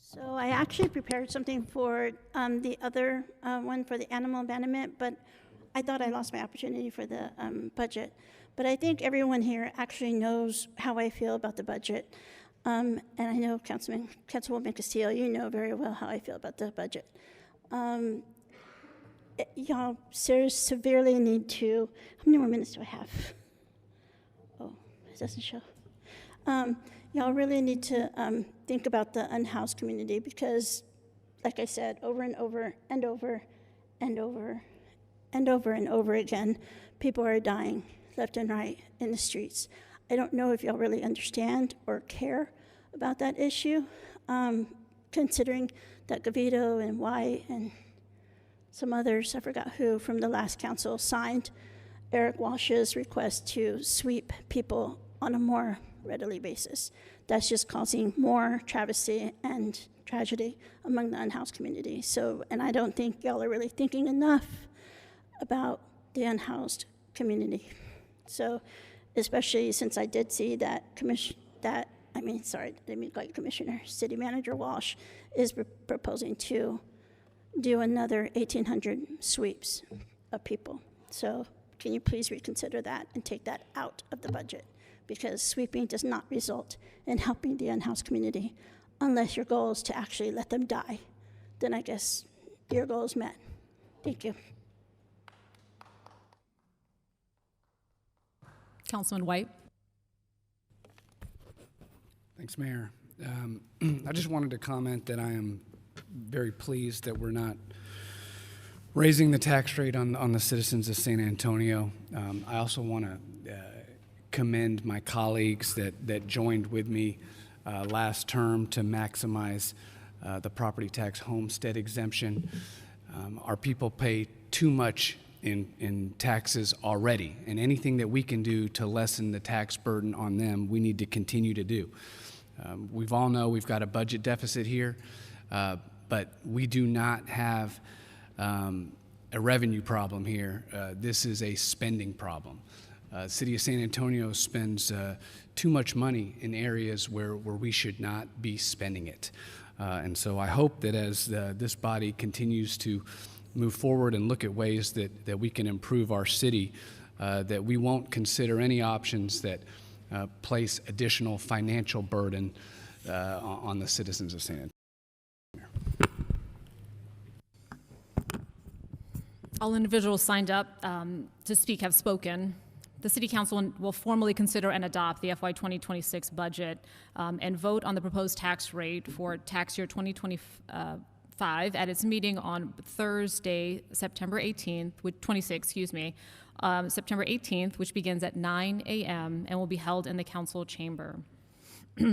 Q: So I actually prepared something for the other one for the animal abandonment, but I thought I lost my opportunity for the budget. But I think everyone here actually knows how I feel about the budget. And I know Councilwoman Castillo, you know very well how I feel about the budget. Y'all severely need to, how many more minutes do I have? Oh, it doesn't show. Y'all really need to think about the unhoused community because, like I said, over and over and over and over and over and over again, people are dying left and right in the streets. I don't know if y'all really understand or care about that issue, considering that Gavito and White and some others, I forgot who, from the last council signed Eric Walsh's request to sweep people on a more readily basis. That's just causing more travesty and tragedy among the unhoused community. So, and I don't think y'all are really thinking enough about the unhoused community. So, especially since I did see that City Manager Walsh is proposing to do another 1,800 sweeps of people. So can you please reconsider that and take that out of the budget? Because sweeping does not result in helping the unhoused community unless your goal is to actually let them die. Then I guess your goal is met. Thank you.
F: Councilman White.
R: Thanks, Mayor. I just wanted to comment that I am very pleased that we're not raising the tax rate on the citizens of San Antonio. I also want to commend my colleagues that joined with me last term to maximize the property tax homestead exemption. Our people pay too much in taxes already, and anything that we can do to lessen the tax burden on them, we need to continue to do. We've all know we've got a budget deficit here, but we do not have a revenue problem here. This is a spending problem. City of San Antonio spends too much money in areas where we should not be spending it. And so I hope that as this body continues to move forward and look at ways that we can improve our city, that we won't consider any options that place additional financial burden on the citizens of San Antonio.
F: All individuals signed up to speak have spoken. The City Council will formally consider and adopt the FY 2026 budget and vote on the proposed tax rate for tax year 2025 at its meeting on Thursday, September 18th, September 18th, which begins at 9 a.m. and will be held in the council chamber.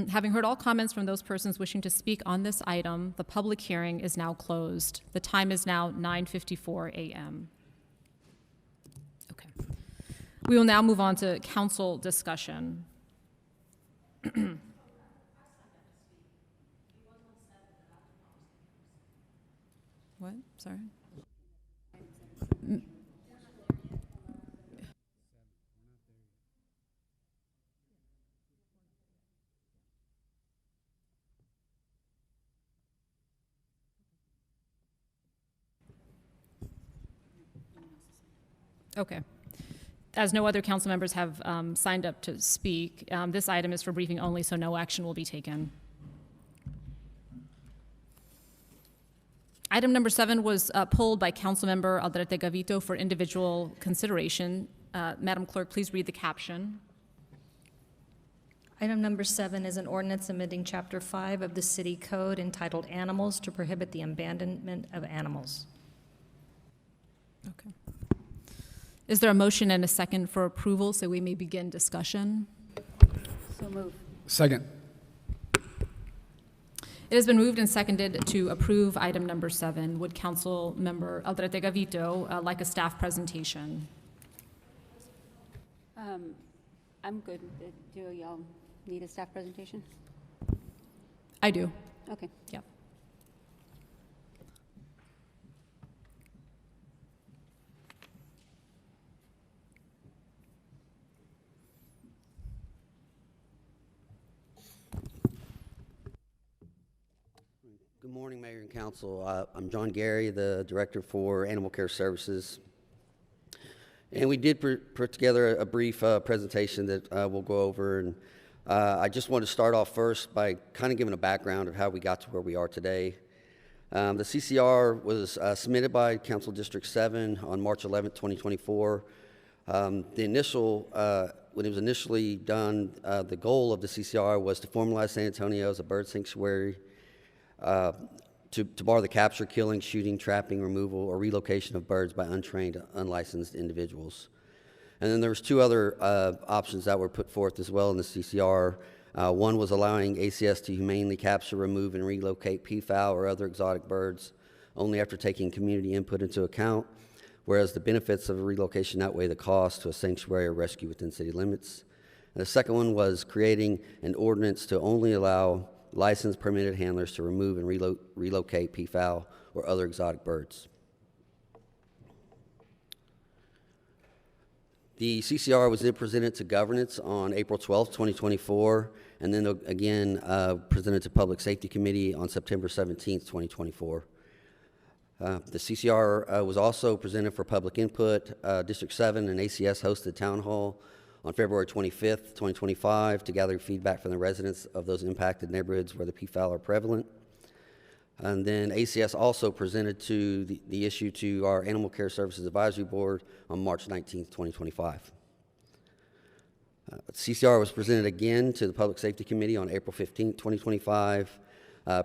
F: Having heard all comments from those persons wishing to speak on this item, the public hearing is now closed. The time is now 9:54 a.m. Okay. We will now move on to council discussion. What? Sorry? Okay. As no other council members have signed up to speak, this item is for briefing only, so no action will be taken. Item number 7 was pulled by Councilmember Aldrete Gavito for individual consideration. Madam Clerk, please read the caption.
K: Item number 7 is an ordinance amending Chapter 5 of the City Code entitled Animals to prohibit the abandonment of animals.
F: Okay. Is there a motion and a second for approval so we may begin discussion?
H: So move.
R: Second.
F: It has been moved and seconded to approve item number 7. Would Council Member Aldrete Gavito like a staff presentation?
H: I'm good. Do y'all need a staff presentation?
F: I do.
H: Okay.
F: Yeah.
S: Good morning, Mayor and Council. I'm John Gary, the Director for Animal Care Services. And we did put together a brief presentation that we'll go over. And I just want to start off first by kind of giving a background of how we got to where we are today. The CCR was submitted by Council District 7 on March 11, 2024. When it was initially done, the goal of the CCR was to formalize San Antonio as a bird sanctuary, to bar the capture, killing, shooting, trapping, removal, or relocation of birds by untrained, unlicensed individuals. And then there was 2 other options that were put forth as well in the CCR. One was allowing ACS to humanely capture, remove, and relocate peafowl or other exotic birds only after taking community input into account, whereas the benefits of a relocation outweigh the cost to a sanctuary or rescue within city limits. And the second one was creating an ordinance to only allow licensed permitted handlers to remove and relocate peafowl or other exotic birds. The CCR was then presented to governance on April 12, 2024, and then again presented to Public Safety Committee on September 17, 2024. The CCR was also presented for public input. District 7 and ACS hosted town hall on February 25th, 2025 to gather feedback from the residents of those impacted neighborhoods where the peafowl are prevalent. And then ACS also presented the issue to our Animal Care Services Advisory Board on March 19th, 2025. CCR was presented again to the Public Safety Committee on April 15th, 2025,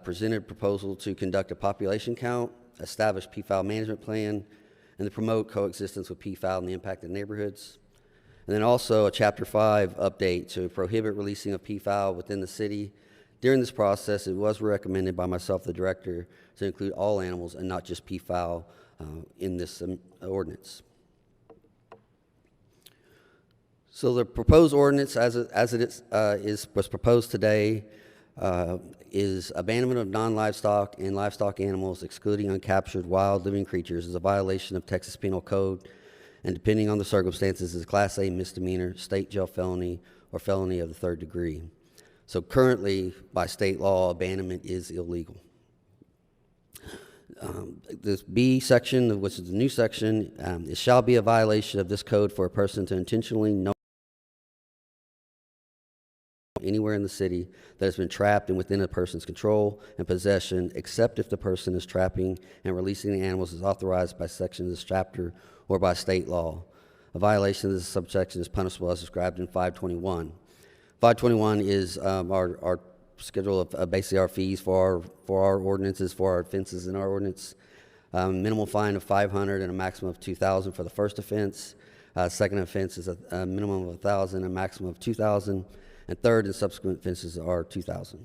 S: presented a proposal to conduct a population count, establish peafowl management plan, and to promote coexistence with peafowl in the impacted neighborhoods. And then also a Chapter 5 update to prohibit releasing of peafowl within the city. During this process, it was recommended by myself, the director, to include all animals and not just peafowl in this ordinance. So the proposed ordinance, as it was proposed today, is abandonment of non-livestock and livestock animals, excluding uncaptured wild living creatures, is a violation of Texas Penal Code, and depending on the circumstances, is a Class A misdemeanor, state jail felony, or felony of the 3rd degree. So currently, by state law, abandonment is illegal. This B section, which is the new section, it shall be a violation of this code for a person to intentionally know anywhere in the city that has been trapped and within a person's control and possession, except if the person is trapping and releasing the animals is authorized by section of this chapter or by state law. A violation of this subsection is punishable as described in 521. 521 is our schedule of basically our fees for our ordinances, for our offenses in our ordinance. Minimal fine of $500 and a maximum of $2,000 for the first offense. Second offense is a minimum of $1,000 and a maximum of $2,000. And third and subsequent offenses are $2,000.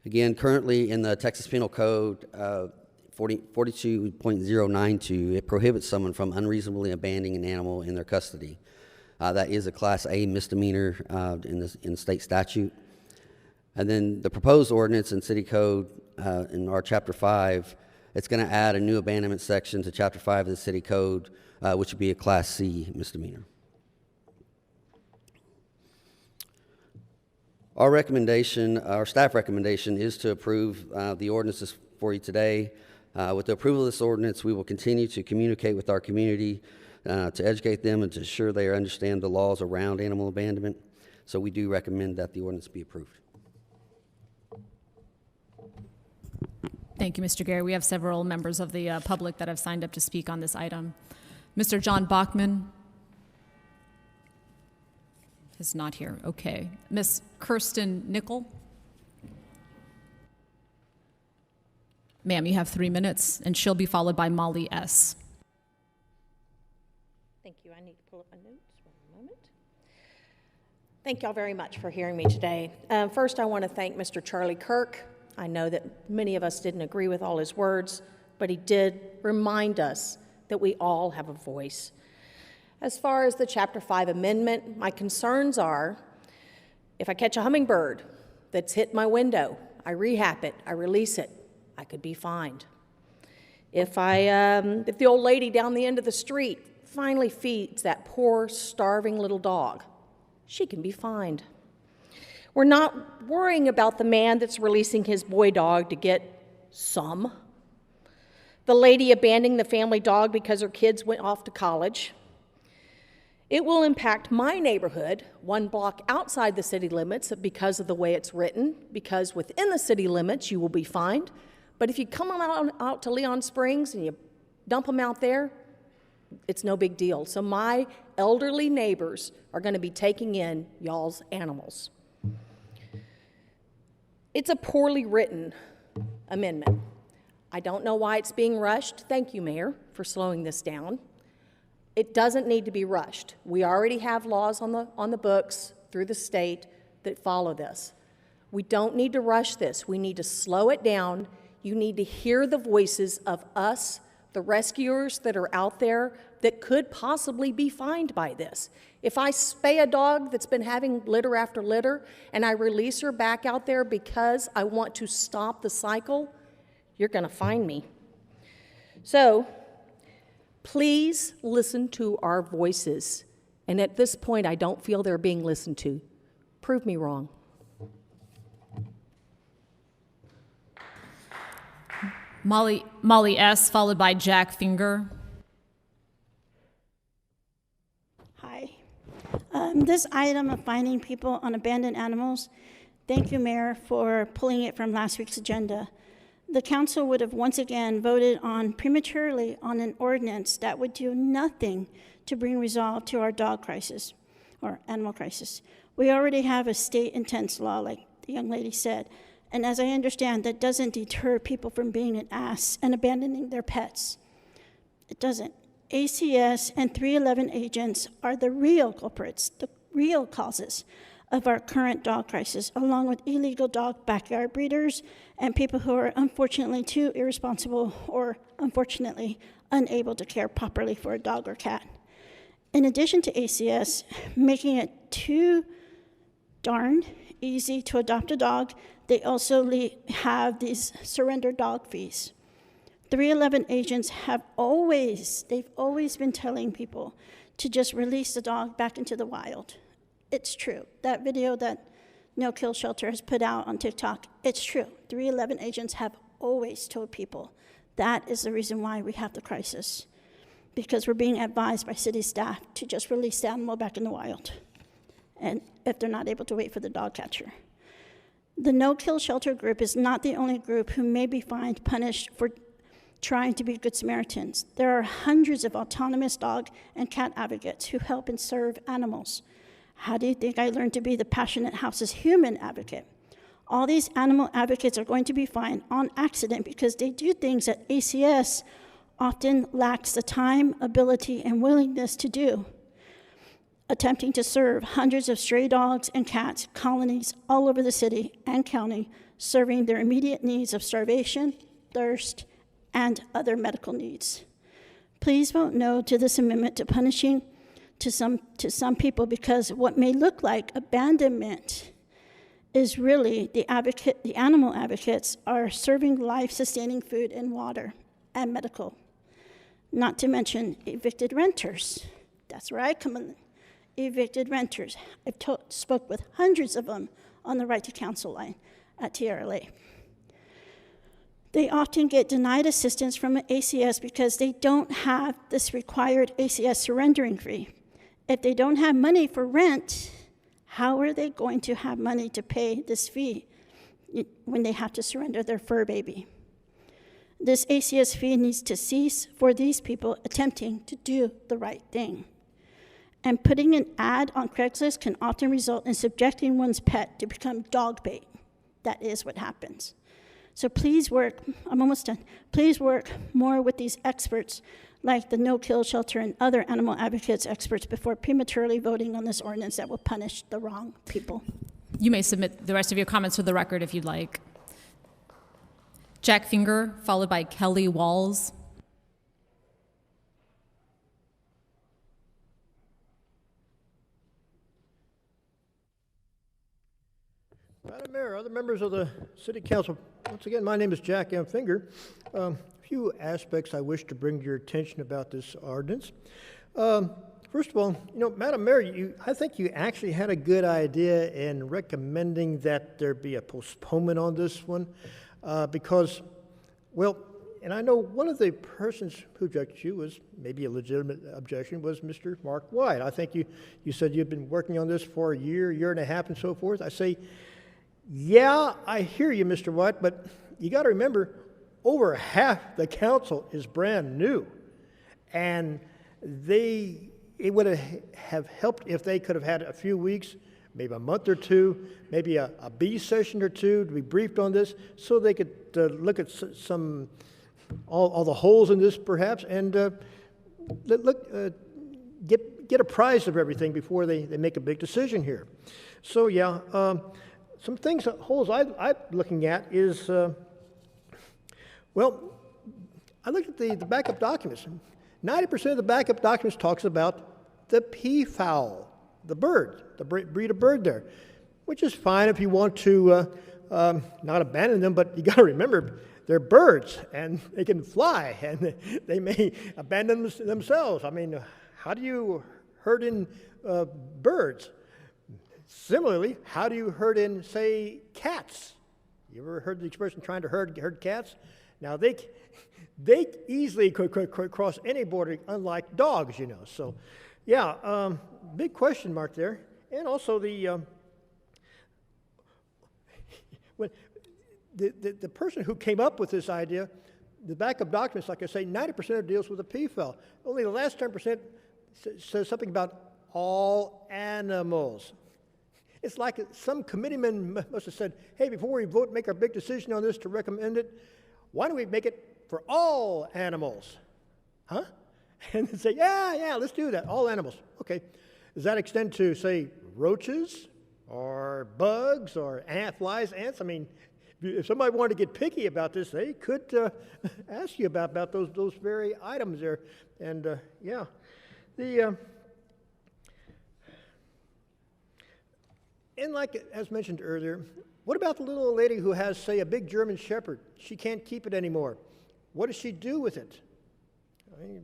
S: Again, currently in the Texas Penal Code 42.092, it prohibits someone from unreasonably abandoning an animal in their custody. That is a Class A misdemeanor in state statute. And then the proposed ordinance in City Code in our Chapter 5, it's going to add a new abandonment section to Chapter 5 of the City Code, which would be a Class C misdemeanor. Our staff recommendation is to approve the ordinances for you today. With the approval of this ordinance, we will continue to communicate with our community to educate them and to ensure they understand the laws around animal abandonment. So we do recommend that the ordinance be approved.
F: Thank you, Mr. Gary. We have several members of the public that have signed up to speak on this item. Mr. John Bachman is not here. Okay. Ms. Kirsten Nickel. Ma'am, you have 3 minutes, and she'll be followed by Molly S.
T: Thank you. I need to pull up my notes for a moment. Thank y'all very much for hearing me today. First, I want to thank Mr. Charlie Kirk. I know that many of us didn't agree with all his words, but he did remind us that we all have a voice. As far as the Chapter 5 amendment, my concerns are, if I catch a hummingbird that's hit my window, I rehab it, I release it, I could be fined. If the old lady down the end of the street finally feeds that poor, starving little dog, she can be fined. We're not worrying about the man that's releasing his boy dog to get some. The lady abandoning the family dog because her kids went off to college. It will impact my neighborhood, 1 block outside the city limits because of the way it's written, because within the city limits you will be fined. But if you come out to Leon Springs and you dump them out there, it's no big deal. So my elderly neighbors are going to be taking in y'all's animals. It's a poorly written amendment. I don't know why it's being rushed. Thank you, Mayor, for slowing this down. It doesn't need to be rushed. We already have laws on the books through the state that follow this. We don't need to rush this. We need to slow it down. You need to hear the voices of us, the rescuers that are out there that could possibly be fined by this. If I spay a dog that's been having litter after litter and I release her back out there because I want to stop the cycle, you're going to fine me. So please listen to our voices. And at this point, I don't feel they're being listened to. Prove me wrong.
F: Molly S., followed by Jack Finger.
Q: Hi. This item of finding people on abandoned animals, thank you, Mayor, for pulling it from last week's agenda. The council would have once again voted on prematurely on an ordinance that would do nothing to bring resolve to our dog crisis or animal crisis. We already have a state intense law, like the young lady said, and as I understand, that doesn't deter people from being an ass and abandoning their pets. It doesn't. ACS and 311 agents are the real culprits, the real causes of our current dog crisis, along with illegal dog backyard breeders and people who are unfortunately too irresponsible or unfortunately unable to care properly for a dog or cat. In addition to ACS making it too darn easy to adopt a dog, they also have these surrender dog fees. 311 agents have they've always been telling people to just release the dog back into the wild. It's true. That video that No Kill Shelter has put out on TikTok, it's true. 311 agents have always told people that is the reason why we have the crisis, because we're being advised by city staff to just release the animal back in the wild, and if they're not able to wait for the dog catcher. The No Kill Shelter group is not the only group who may be fined, punished for trying to be good Samaritans. There are hundreds of autonomous dog and cat advocates who help and serve animals. How do you think I learned to be the Passionate House's human advocate? All these animal advocates are going to be fined on accident because they do things that ACS often lacks the time, ability, and willingness to do. Attempting to serve hundreds of stray dogs and cats colonies all over the city and county, serving their immediate needs of starvation, thirst, and other medical needs. Please vote no to this amendment to punishing to some people, because what may look like abandonment is really the animal advocates are serving life-sustaining food and water and medical. Not to mention evicted renters. That's where I come in. Evicted renters. I've spoke with hundreds of them on the Right to Counsel line at TRLA. They often get denied assistance from ACS because they don't have this required ACS surrendering fee. If they don't have money for rent, how are they going to have money to pay this fee when they have to surrender their fur baby? This ACS fee needs to cease for these people attempting to do the right thing. And putting an ad on Craigslist can often result in subjecting one's pet to become dog bait. That is what happens. So please work, I'm almost done, please work more with these experts like the No Kill Shelter and other animal advocates experts before prematurely voting on this ordinance that will punish the wrong people.
F: You may submit the rest of your comments to the record if you'd like. Jack Finger, followed by Kelly Walls.
G: Madam Mayor, other members of the City Council, once again, my name is Jack M. Finger. A few aspects I wish to bring to your attention about this ordinance. First of all, Madam Mayor, I think you actually had a good idea in recommending that there be a postponement on this one because, well, and I know one of the persons who objected to you was maybe a legitimate objection was Mr. Mark White. I think you said you'd been working on this for a year and a half and so forth. I say, yeah, I hear you, Mr. White, but you got to remember, over half the council is brand new, and it would have helped if they could have had a few weeks, maybe a month or two, maybe a B session or two to be briefed on this, so they could look at all the holes in this, perhaps, and get apprised of everything before they make a big decision here. So yeah. some things, holes I'm looking at is, well, I looked at the backup documents. 90% of the backup documents talks about the peafowl, the bird, the breed of bird there, which is fine if you want to not abandon them, but you got to remember they're birds and they can fly and they may abandon themselves. I mean, how do you herd in birds? Similarly, how do you herd in, say, cats? You ever heard the expression trying to herd cats? Now, they easily could cross any border, unlike dogs, you know. So, yeah, big question mark there. And also the person who came up with this idea, the backup documents, like I say, 90% of it deals with the peafowl. Only the last 10% says something about all animals. It's like some committeeman must have said, hey, before we vote, make our big decision on this to recommend it, why don't we make it for all animals? Huh? And they say, yeah, let's do that, all animals. Okay. Does that extend to, say, roaches or bugs or flies, ants? I mean, if somebody wanted to get picky about this, they could ask you about those very items there. And, yeah. And like as mentioned earlier, what about the little lady who has, say, a big German Shepherd? She can't keep it anymore. What does she do with it? I mean,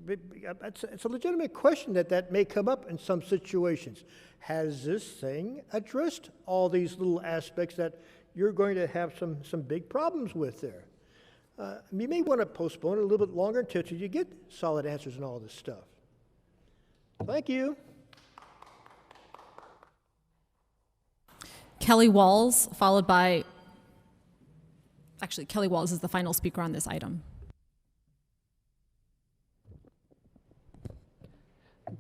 G: it's a legitimate question that may come up in some situations. Has this thing addressed all these little aspects that you're going to have some big problems with there? You may want to postpone it a little bit longer until you get solid answers on all this stuff. Thank you.
F: Kelly Walls, followed by, actually, Kelly Walls is the final speaker on this item.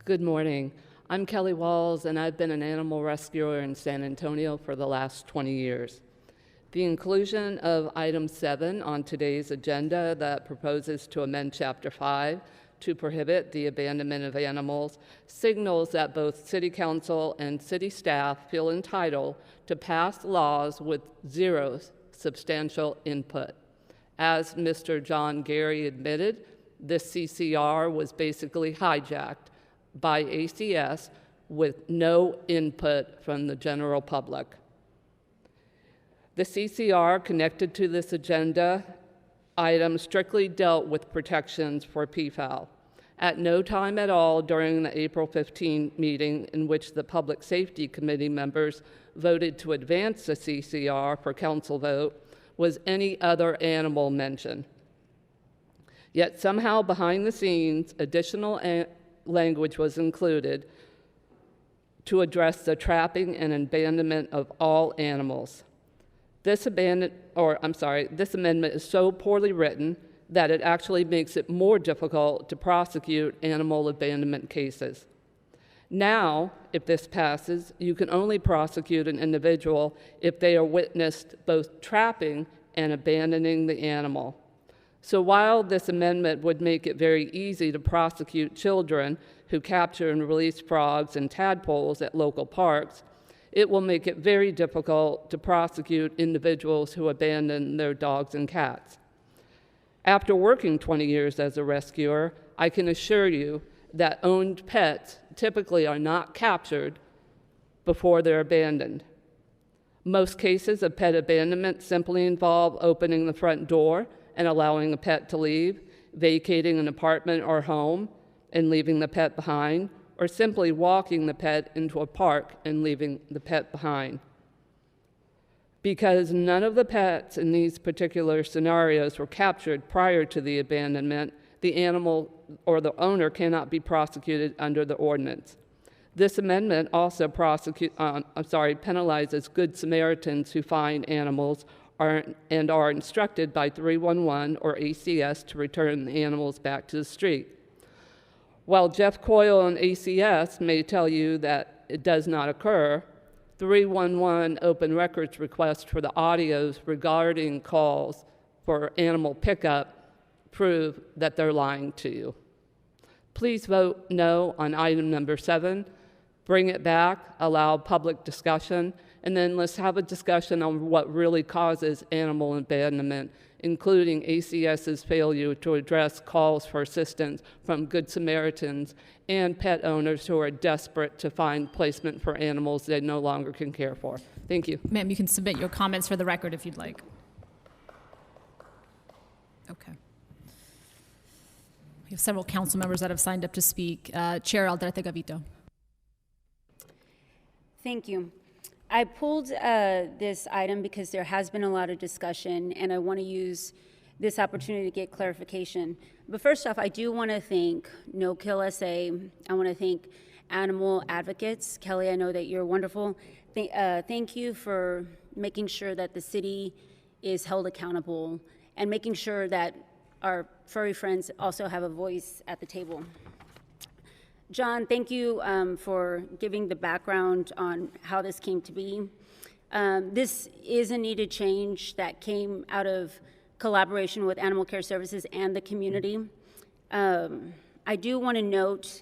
U: Good morning. I'm Kelly Walls, and I've been an animal rescuer in San Antonio for the last 20 years. The inclusion of item 7 on today's agenda that proposes to amend Chapter 5 to prohibit the abandonment of animals signals that both City Council and City staff feel entitled to pass laws with zero substantial input. As Mr. John Gary admitted, this CCR was basically hijacked by ACS with no input from the general public. The CCR connected to this agenda item strictly dealt with protections for peafowl. At no time at all during the April 15 meeting in which the Public Safety Committee members voted to advance the CCR for council vote was any other animal mentioned. Yet somehow behind the scenes, additional language was included to address the trapping and abandonment of all animals. This amendment is so poorly written that it actually makes it more difficult to prosecute animal abandonment cases. Now, if this passes, you can only prosecute an individual if they are witnessed both trapping and abandoning the animal. So while this amendment would make it very easy to prosecute children who capture and release frogs and tadpoles at local parks, it will make it very difficult to prosecute individuals who abandon their dogs and cats. After working 20 years as a rescuer, I can assure you that owned pets typically are not captured before they're abandoned. Most cases of pet abandonment simply involve opening the front door and allowing a pet to leave, vacating an apartment or home and leaving the pet behind, or simply walking the pet into a park and leaving the pet behind. Because none of the pets in these particular scenarios were captured prior to the abandonment, the animal or the owner cannot be prosecuted under the ordinance. This amendment also penalizes Good Samaritans who find animals and are instructed by 311 or ACS to return the animals back to the street. While Jeff Coyle and ACS may tell you that it does not occur, 311 open records request for the audios regarding calls for animal pickup prove that they're lying to you. Please vote no on item number 7. Bring it back, allow public discussion, And then let's have a discussion on what really causes animal abandonment, including ACS's failure to address calls for assistance from Good Samaritans and pet owners who are desperate to find placement for animals they no longer can care for. Thank you.
F: Ma'am, you can submit your comments for the record if you'd like. Okay. We have several council members that have signed up to speak. Chair Aldrete Gavito.
H: Thank you. I pulled this item because there has been a lot of discussion, and I want to use this opportunity to get clarification. But first off, I do want to thank No Kill SA. I want to thank animal advocates. Kelly, I know that you're wonderful. Thank you for making sure that the city is held accountable and making sure that our furry friends also have a voice at the table. John, thank you for giving the background on how this came to be. This is a needed change that came out of collaboration with Animal Care Services and the community. I do want to note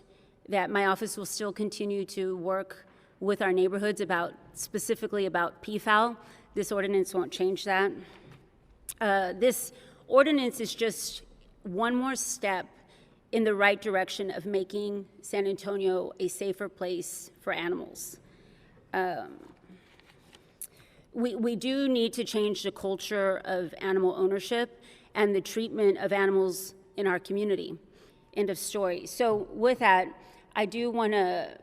H: that my office will still continue to work with our neighborhoods specifically about PFAL. This ordinance won't change that. This ordinance is just one more step in the right direction of making San Antonio a safer place for animals. We do need to change the culture of animal ownership and the treatment of animals in our community. End of story. So with that, I do want to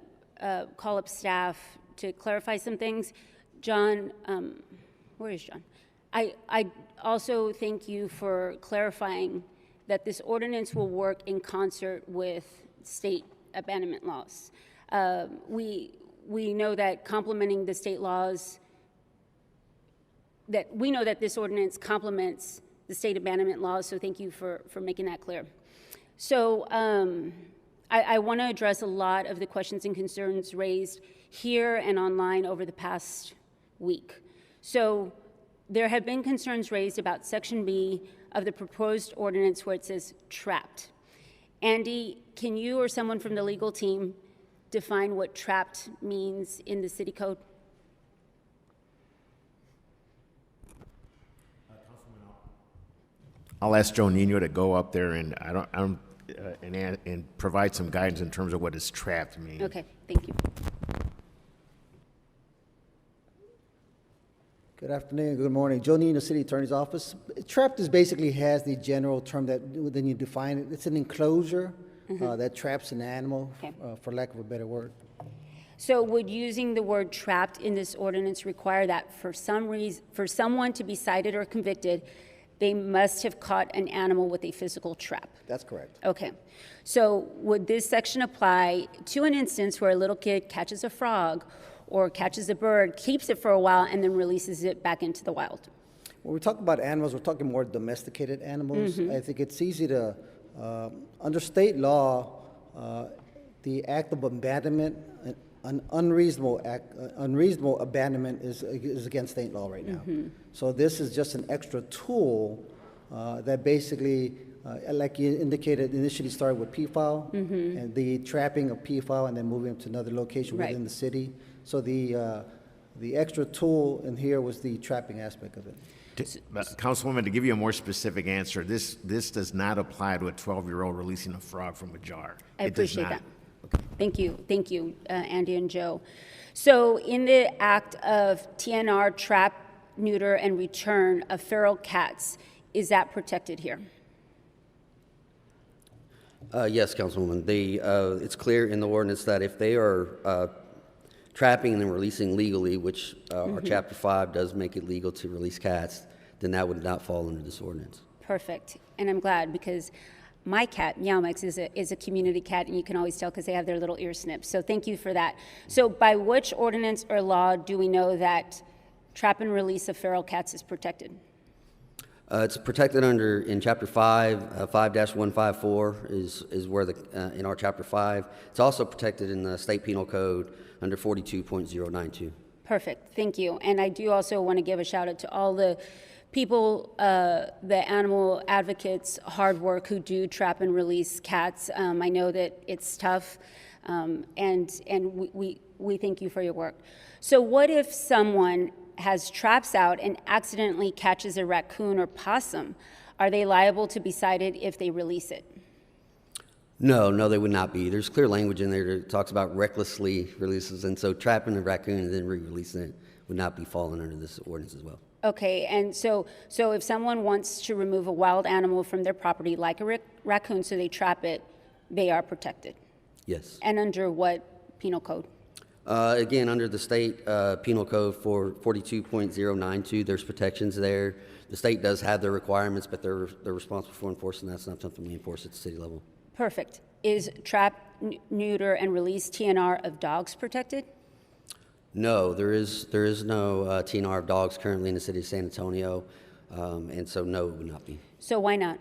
H: call up staff to clarify some things. John, where is John? I also thank you for clarifying that this ordinance will work in concert with state abandonment laws. We know that complementing the state laws, we know that this ordinance complements the state abandonment laws, so thank you for making that clear. So I want to address a lot of the questions and concerns raised here and online over the past week. So there have been concerns raised about Section B of the proposed ordinance where it says trapped. Andy, can you or someone from the legal team define what trapped means in the city code?
A: I'll ask Joe Nino to go up there and and provide some guidance in terms of what does trapped mean.
H: Okay, thank you.
V: Good afternoon, good morning. Joe Nino, City Attorney's Office. Trapped is basically has the general term that then you define it. It's an enclosure that traps an animal, for lack of a better word.
H: So would using the word trapped in this ordinance require that for someone to be cited or convicted, they must have caught an animal with a physical trap?
V: That's correct.
H: Okay. So would this section apply to an instance where a little kid catches a frog or catches a bird, keeps it for a while, and then releases it back into the wild?
V: When we talk about animals, we're talking more domesticated animals. I think it's easy to, under state law, the act of abandonment, an unreasonable abandonment is against state law right now. So this is just an extra tool that basically, like you indicated, initially started with PFAL and the trapping of PFAL and then moving to another location within the city. So the extra tool in here was the trapping aspect of it.
A: Councilwoman, to give you a more specific answer, this does not apply to a 12-year-old releasing a frog from a jar.
H: I appreciate that. Thank you, Andy and Joe. So in the act of TNR, trap, neuter, and return of feral cats, is that protected here?
S: Yes, Councilwoman. It's clear in the ordinance that if they are trapping and then releasing legally, which our Chapter 5 does make it legal to release cats, then that would not fall under this ordinance.
H: Perfect. And I'm glad because my cat, Meow Mix, is a community cat, and you can always tell because they have their little ear snips. So thank you for that. So by which ordinance or law do we know that trap and release of feral cats is protected?
S: It's protected in Chapter 5, 5-154 is where in our Chapter 5. It's also protected in the State Penal Code under 42.092.
H: Perfect, thank you. And I do also want to give a shout out to all the people, the animal advocates, hard work who do trap and release cats. I know that it's tough. And we thank you for your work. So what if someone has traps out and accidentally catches a raccoon or possum? Are they liable to be cited if they release it?
S: No, they would not be. There's clear language in there that talks about recklessly releases, and so trapping a raccoon and then re-releasing it would not be falling under this ordinance as well.
H: Okay, and so if someone wants to remove a wild animal from their property, like a raccoon, so they trap it, they are protected?
S: Yes.
H: And under what penal code?
S: Again, under the state penal code for 42.092, there's protections there. The state does have their requirements, but they're responsible for enforcing. That's not something we enforce at the city level.
H: Perfect. Is trap, neuter, and release TNR of dogs protected?
S: No, there is no TNR of dogs currently in the city of San Antonio, and so no, it would not be.
H: So why not?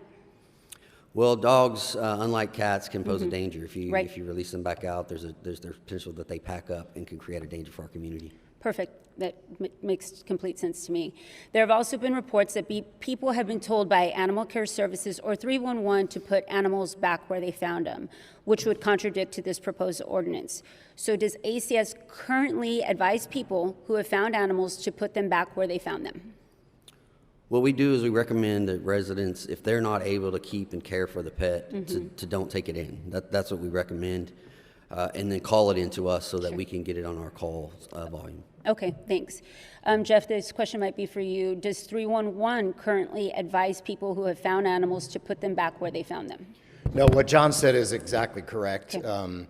S: Well, dogs, unlike cats, can pose a danger. If you
H: Right.
S: if you release them back out, there's the potential that they pack up and can create a danger for our community.
H: Perfect. That makes complete sense to me. There have also been reports that people have been told by Animal Care Services or 311 to put animals back where they found them, which would contradict to this proposed ordinance. So does ACS currently advise people who have found animals to put them back where they found them?
S: What we do is we recommend that residents, if they're not able to keep and care for the pet, to don't take it in. That's what we recommend, and then call it in to us so that we can get it on our call volume.
H: Okay, thanks. Jeff, this question might be for you. Does 311 currently advise people who have found animals to put them back where they found them?
B: No, what John said is exactly correct.
H: Okay.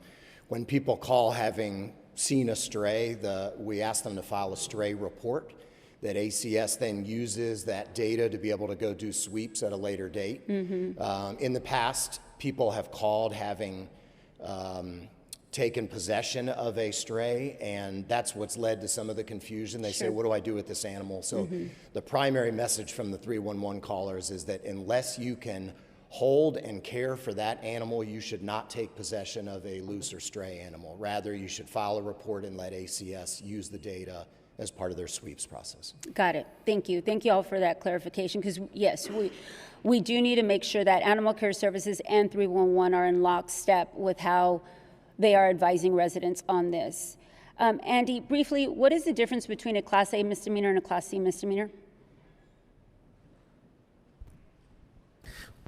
B: When people call having seen a stray, we ask them to file a stray report that ACS then uses that data to be able to go do sweeps at a later date. In the past, people have called having taken possession of a stray, and that's what's led to some of the confusion. They say, what do I do with this animal? So the primary message from the 311 callers is that unless you can hold and care for that animal, you should not take possession of a loose or stray animal. Rather, you should file a report and let ACS use the data as part of their sweeps process.
H: Got it. Thank you. Thank you all for that clarification, because yes, we do need to make sure that Animal Care Services and 311 are in lockstep with how they are advising residents on this. Andy, briefly, what is the difference between a Class A misdemeanor and a Class C misdemeanor?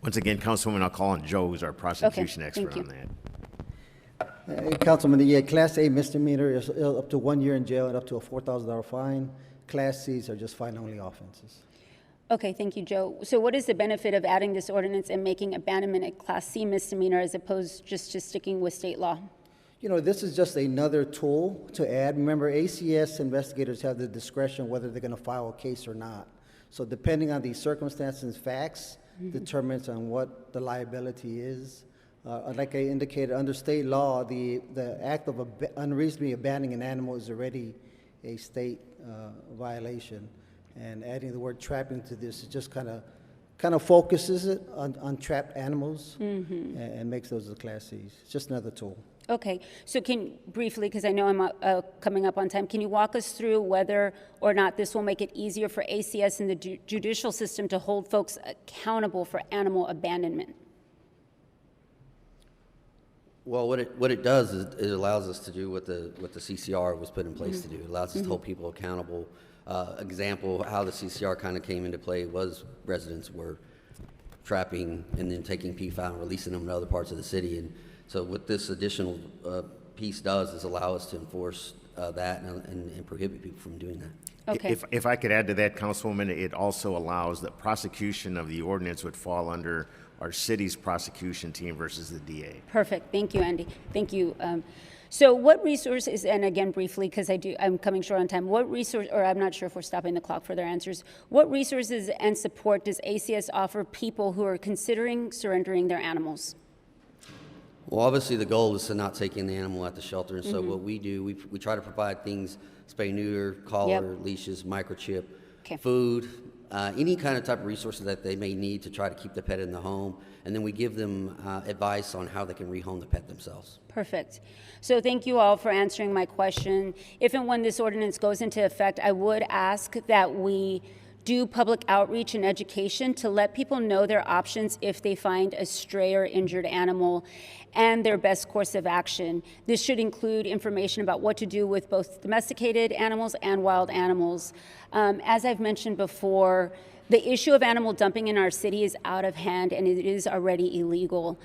A: Once again, Councilwoman, I'll call on Joe, who's our prosecution expert on that.
V: Councilman, the Class A misdemeanor is up to 1 year in jail and up to a $4,000 fine. Class Cs are just fine-only offenses.
H: Okay, thank you, Joe. So what is the benefit of adding this ordinance and making abandonment a Class C misdemeanor as opposed just to sticking with state law?
V: You know, this is just another tool to add. Remember, ACS investigators have the discretion whether they're going to file a case or not. So depending on the circumstances and facts, determines on what the liability is. Like I indicated, under state law, the act of unreasonably abandoning an animal is already a state violation. And adding the word trapping to this is just kind of focuses it on trapped animals and makes those the Class Cs. It's just another tool.
H: Okay, so briefly, because I know I'm coming up on time, can you walk us through whether or not this will make it easier for ACS and the judicial system to hold folks accountable for animal abandonment?
S: Well, what it does is it allows us to do what the CCR was put in place to do. It allows us to hold people accountable. Example, how the CCR kind of came into play was residents were trapping and then taking PFAS and releasing them to other parts of the city. And so what this additional piece does is allow us to enforce that and prohibit people from doing that.
H: Okay.
A: If I could add to that, Councilwoman, it also allows that prosecution of the ordinance would fall under our city's prosecution team versus the DA.
H: Perfect. Thank you, Andy. Thank you. So what resources, and again briefly, because I'm coming short on time, what resource, or I'm not sure if we're stopping the clock for their answers, what resources and support does ACS offer people who are considering surrendering their animals?
S: Well, obviously the goal is to not take in the animal at the shelter, and so what we do, we try to provide things, spay, neuter, collar, leashes, microchip, food, any kind of type of resources that they may need to try to keep the pet in the home, and then we give them advice on how they can rehome the pet themselves.
H: Perfect. So thank you all for answering my question. If and when this ordinance goes into effect, I would ask that we do public outreach and education to let people know their options if they find a stray or injured animal and their best course of action. This should include information about what to do with both domesticated animals and wild animals. As I've mentioned before, the issue of animal dumping in our city is out of hand and it is already illegal.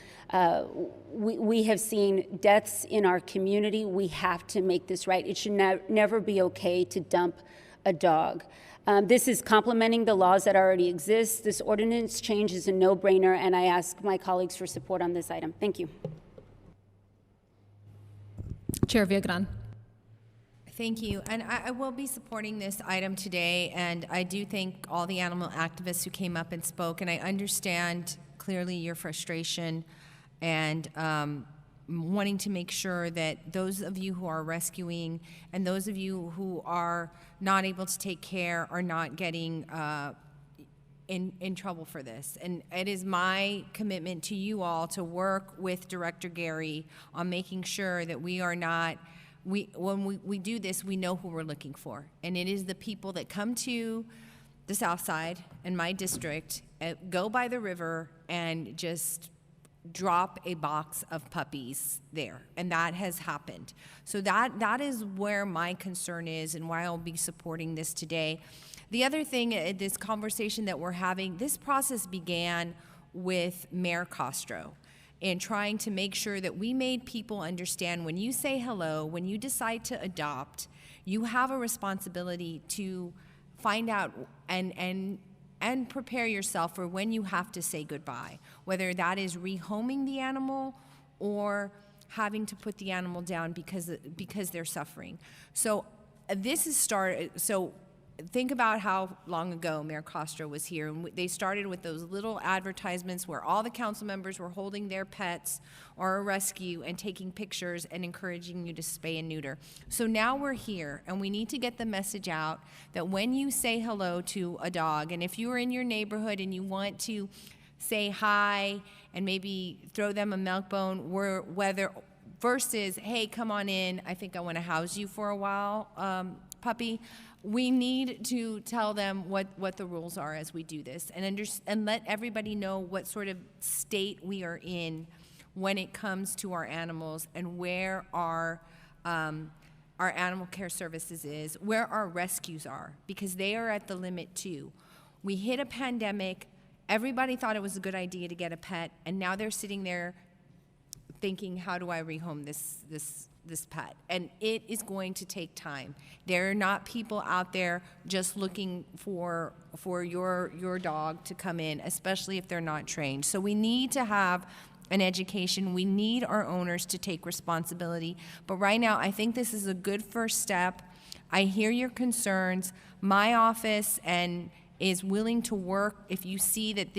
H: We have seen deaths in our community. We have to make this right. It should never be okay to dump a dog. This is complementing the laws that already exist. This ordinance change is a no-brainer, and I ask my colleagues for support on this item. Thank you.
F: Chair Viagran.
J: Thank you. And I will be supporting this item today, and I do thank all the animal activists who came up and spoke, and I understand clearly your frustration and wanting to make sure that those of you who are rescuing and those of you who are not able to take care are not getting in trouble for this. And it is my commitment to you all to work with Director Gary on making sure that we are not, when we do this, we know who we're looking for. And it is the people that come to the South Side and my district, go by the river and just drop a box of puppies there, and that has happened. So that is where my concern is and why I'll be supporting this today. The other thing, this conversation that we're having, this process began with Mayor Castro and trying to make sure that we made people understand when you say hello, when you decide to adopt, you have a responsibility to find out and prepare yourself for when you have to say goodbye, whether that is rehoming the animal or having to put the animal down because they're suffering. So this is so think about how long ago Mayor Castro was here, and they started with those little advertisements where all the council members were holding their pets or a rescue and taking pictures and encouraging you to spay and neuter. So now we're here, and we need to get the message out that when you say hello to a dog, and if you are in your neighborhood and you want to say hi and maybe throw them a milk bone, versus, hey, come on in, I think I want to house you for a while, puppy. We need to tell them what the rules are as we do this, and let everybody know what sort of state we are in when it comes to our animals and where our animal care services is, where our rescues are, because they are at the limit too. We hit a pandemic, everybody thought it was a good idea to get a pet, and now they're sitting there thinking, how do I rehome this pet? And it is going to take time. There are not people out there just looking for your dog to come in, especially if they're not trained. So we need to have an education. We need our owners to take responsibility. But right now, I think this is a good first step. I hear your concerns. My office is willing to work if you see that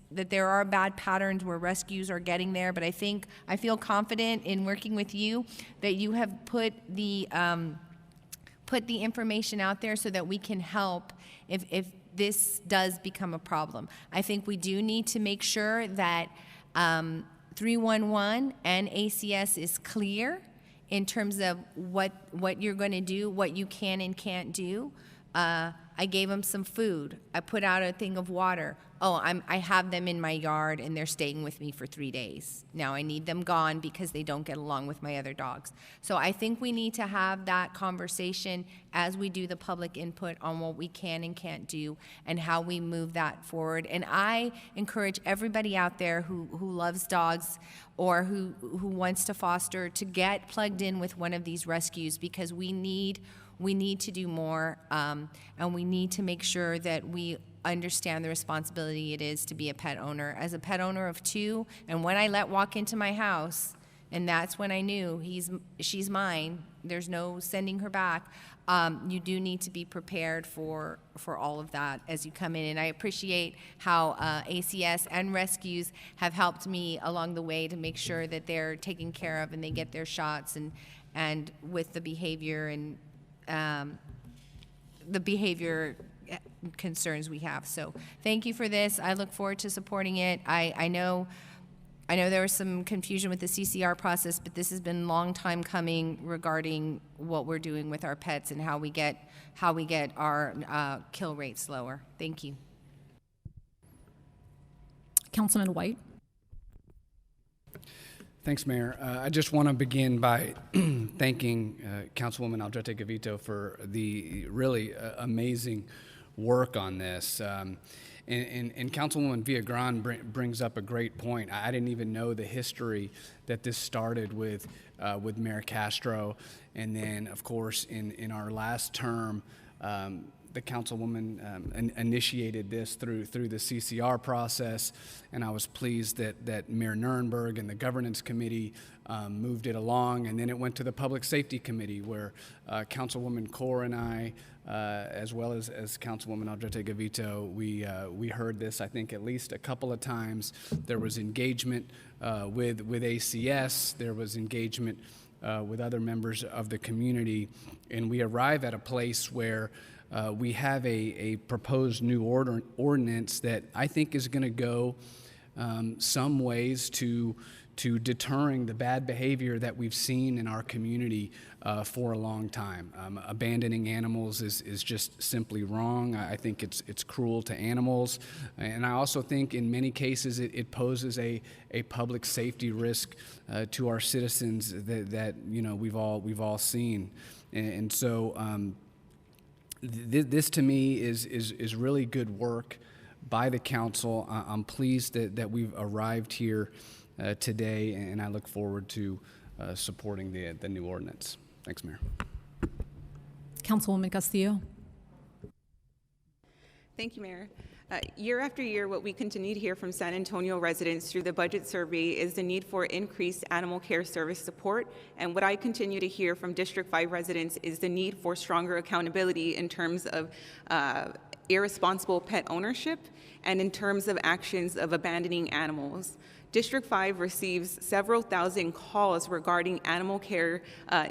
J: that there are bad patterns where rescues are getting there, but I feel confident in working with you that you have put the information out there so that we can help if this does become a problem. I think we do need to make sure that 311 and ACS is clear in terms of what you're going to do, what you can and can't do. I gave them some food. I put out a thing of water. Oh, I have them in my yard and they're staying with me for 3 days. Now I need them gone because they don't get along with my other dogs. So I think we need to have that conversation as we do the public input on what we can and can't do and how we move that forward. And I encourage everybody out there who loves dogs or who wants to foster to get plugged in with one of these rescues, because we need to do more, and we need to make sure that we understand the responsibility it is to be a pet owner. As a pet owner of 2, and when I let walk into my house, and that's when I knew she's mine, there's no sending her back, you do need to be prepared for all of that as you come in. And I appreciate how ACS and rescues have helped me along the way to make sure that they're taken care of and they get their shots and with the behavior and the behavior concerns we have. So thank you for this. I look forward to supporting it. I know I know there was some confusion with the CCR process, but this has been a long time coming regarding what we're doing with our pets and how we get our kill rates lower. Thank you.
F: Councilman White.
R: Thanks, Mayor. I just want to begin by thanking Councilwoman Aldrete Gavito for the really amazing work on this. And Councilwoman Villagran brings up a great point. I didn't even know the history that this started with Mayor Castro. And then, of course, in our last term, the councilwoman initiated this through the CCR process, and I was pleased that Mayor Nurnberg and the governance committee moved it along, and then it went to the public safety committee where Councilwoman Kaur and I, as well as Councilwoman Aldrete Gavito, we heard this I think at least a couple of times. There was engagement with ACS, there was engagement with other members of the community, and we arrive at a place where we have a proposed new ordinance that I think is going to go some ways to deterring the bad behavior that we've seen in our community for a long time. Abandoning animals is just simply wrong. I think it's cruel to animals, and I also think in many cases it poses a public safety risk to our citizens that you know we've all seen, and so. This to me is really good work by the council. I'm pleased that we've arrived here today, and I look forward to supporting the new ordinance. Thanks, Mayor.
F: Councilwoman Castillo.
C: Thank you, Mayor. Year after year, what we continue to hear from San Antonio residents through the budget survey is the need for increased animal care service support. And what I continue to hear from District 5 residents is the need for stronger accountability in terms of irresponsible pet ownership and in terms of actions of abandoning animals. District 5 receives several thousand calls regarding animal care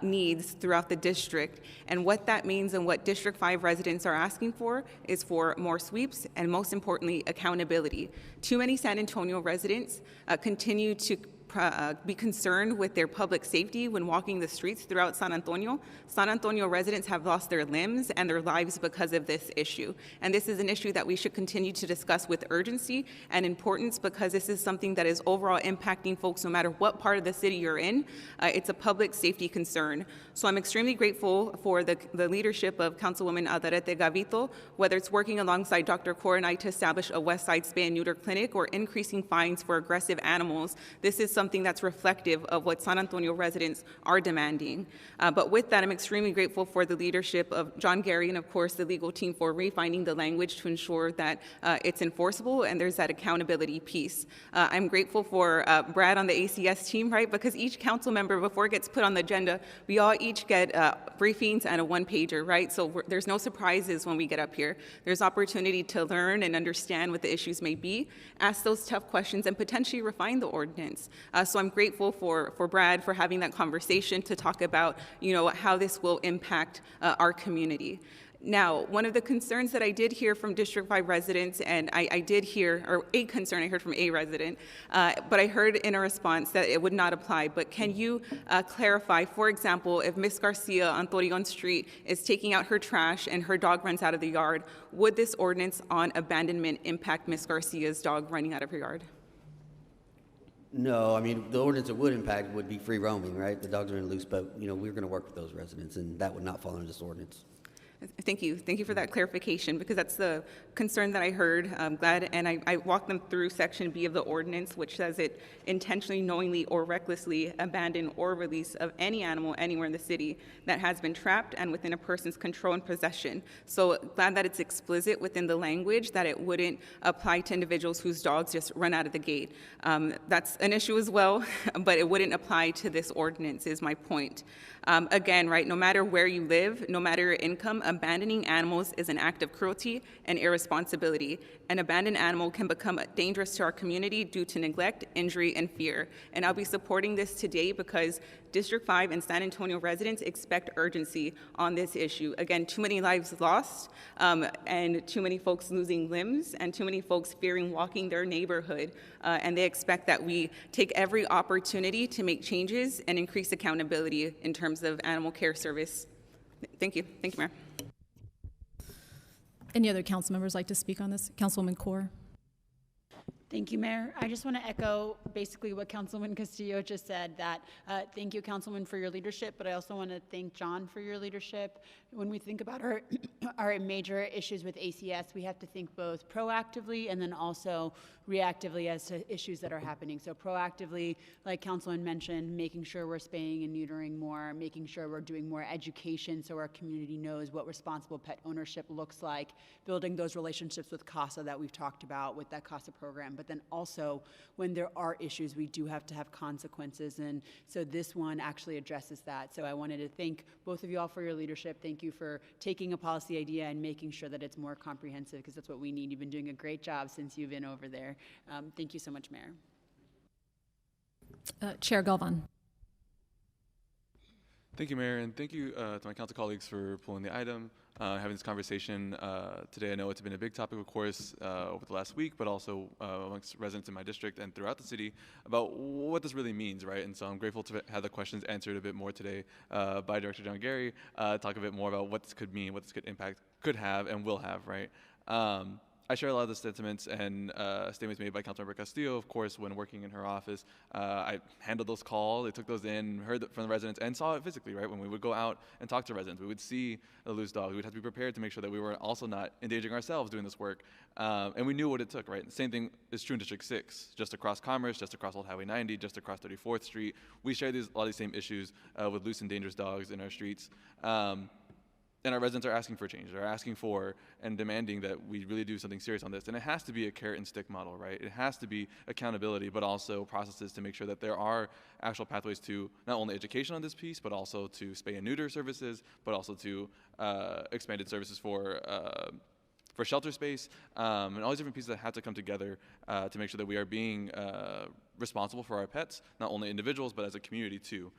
C: needs throughout the district. And what that means and what District 5 residents are asking for is for more sweeps and, most importantly, accountability. Too many San Antonio residents continue to be concerned with their public safety when walking the streets throughout San Antonio. San Antonio residents have lost their limbs and their lives because of this issue. And this is an issue that we should continue to discuss with urgency and importance, because this is something that is overall impacting folks no matter what part of the city you're in. It's a public safety concern. So I'm extremely grateful for the leadership of Councilwoman Aldrete Gavito, whether it's working alongside Dr. Kaur and I to establish a West Side Spay and Neuter clinic or increasing fines for aggressive animals. This is something that's reflective of what San Antonio residents are demanding. But with that, I'm extremely grateful for the leadership of John Gary and, of course, the legal team for refining the language to ensure that it's enforceable and there's that accountability piece. I'm grateful for Brad on the ACS team, right? Because each council member, before it gets put on the agenda, we all each get briefings and a one-pager, right? So there's no surprises when we get up here. There's opportunity to learn and understand what the issues may be, ask those tough questions, and potentially refine the ordinance. So I'm grateful for Brad for having that conversation to talk about, you know, how this will impact our community. Now, one of the concerns that I did hear from District 5 residents, and I did hear, or a concern I heard from a resident, but I heard in a response that it would not apply. But can you clarify, for example, if Ms. Garcia on Torreon Street is taking out her trash and her dog runs out of the yard, would this ordinance on abandonment impact Ms. Garcia's dog running out of her yard?
S: No, I mean, the ordinance it would impact would be free roaming, right? The dogs are in loose, but, you know, we're going to work with those residents, and that would not fall under this ordinance.
C: Thank you. Thank you for that clarification, because that's the concern that I heard. I'm glad, and I walked them through Section B of the ordinance, which says it intentionally, knowingly, or recklessly abandon or release of any animal anywhere in the city that has been trapped and within a person's control and possession. So glad that it's explicit within the language that it wouldn't apply to individuals whose dogs just run out of the gate. That's an issue as well, but it wouldn't apply to this ordinance is my point. Again, right, no matter where you live, no matter your income, abandoning animals is an act of cruelty and irresponsibility. An abandoned animal can become dangerous to our community due to neglect, injury, and fear. And I'll be supporting this today because District 5 and San Antonio residents expect urgency on this issue. Again, too many lives lost, and too many folks losing limbs, and too many folks fearing walking their neighborhood. And they expect that we take every opportunity to make changes and increase accountability in terms of animal care service. Thank you. Thank you, Mayor.
F: Any other council members like to speak on this? Councilwoman Kaur.
I: Thank you, Mayor. I just want to echo basically what Councilman Castillo just said, that thank you, Councilman, for your leadership, but I also want to thank John for your leadership. When we think about our major issues with ACS, we have to think both proactively and then also reactively as to issues that are happening. So proactively, like Councilman mentioned, making sure we're spaying and neutering more, making sure we're doing more education so our community knows what responsible pet ownership looks like, building those relationships with CASA that we've talked about with that CASA program. But then also, when there are issues, we do have to have consequences. And so this one actually addresses that. So I wanted to thank both of you all for your leadership. Thank you for taking a policy idea and making sure that it's more comprehensive, because that's what we need. You've been doing a great job since you've been over there. Thank you so much, Mayor.
F: Chair Galvan.
D: Thank you, Mayor, and thank you to my council colleagues for pulling the item, having this conversation today. I know it's been a big topic, of course, over the last week, but also amongst residents in my district and throughout the city about what this really means, right? And so I'm grateful to have the questions answered a bit more today by Director John Gary, talk a bit more about what this could mean, what this could impact, could have, and will have, right? I share a lot of the sentiments and statements made by Councilmember Castillo. Of course, when working in her office, I handled those calls, I took those in, heard from the residents, and saw it physically, right? When we would go out and talk to residents, we would see a loose dog. We would have to be prepared to make sure that we were also not endangering ourselves doing this work. And we knew what it took, right? The same thing is true in District 6, just across Commerce, just across Old Highway 90, just across 34th Street. We share a lot of these same issues with loose and dangerous dogs in our streets. And our residents are asking for change. They're asking for and demanding that we really do something serious on this. And it has to be a carrot and stick model, right? It has to be accountability, but also processes to make sure that there are actual pathways to not only education on this piece, but also to spay and neuter services, but also to expanded services for shelter space, and all these different pieces that have to come together to make sure that we are being responsible for our pets, not only individuals, but as a community too.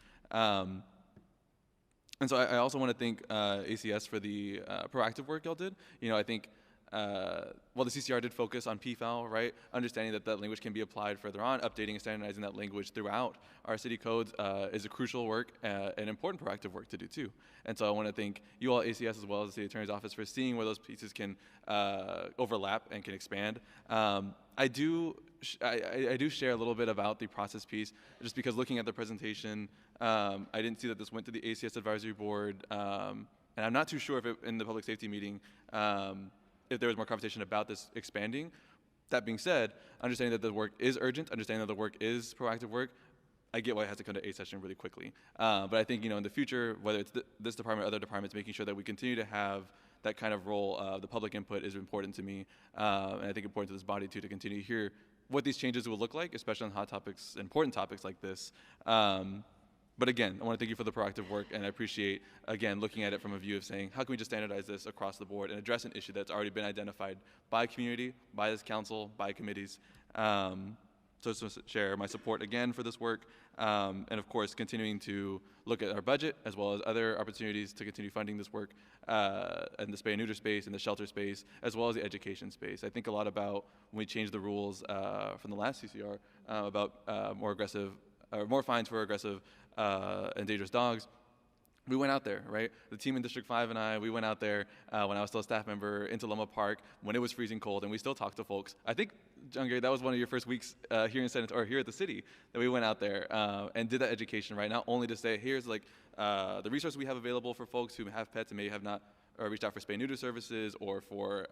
D: And so I also want to thank ACS for the proactive work y'all did. You know, I think, well, the CCR did focus on PFAL, right? Understanding that that language can be applied further on, updating and standardizing that language throughout our city codes is a crucial work and important proactive work to do too. And so I want to thank you all, ACS, as well as the City Attorney's Office, for seeing where those pieces can overlap and can expand. I do share a little bit about the process piece, just because looking at the presentation, I didn't see that this went to the ACS Advisory Board, and I'm not too sure if in the public safety meeting, if there was more conversation about this expanding. That being said, understanding that the work is urgent, understanding that the work is proactive work, I get why it has to come to A session really quickly. But I think, you know, in the future, whether it's this department or other departments, making sure that we continue to have that kind of role, the public input is important to me, and I think important to this body too, to continue to hear what these changes will look like, especially on hot topics, important topics like this. But again, I want to thank you for the proactive work, and I appreciate, again, looking at it from a view of saying, how can we just standardize this across the board and address an issue that's already been identified by community, by this council, by committees. So just to share my support again for this work, and of course, continuing to look at our budget as well as other opportunities to continue funding this work in the spay and neuter space, in the shelter space, as well as the education space. I think a lot about when we changed the rules from the last CCR about more fines for aggressive and dangerous dogs. We went out there, right? The team in District 5 and I, we went out there when I was still a staff member into Loma Park when it was freezing cold, and we still talked to folks. I think, John Gary, that was one of your first weeks here in Senate, or here at the city, that we went out there and did that education, right? Not only to say, here's like the resources we have available for folks who have pets and maybe have not reached out for spay and neuter services or for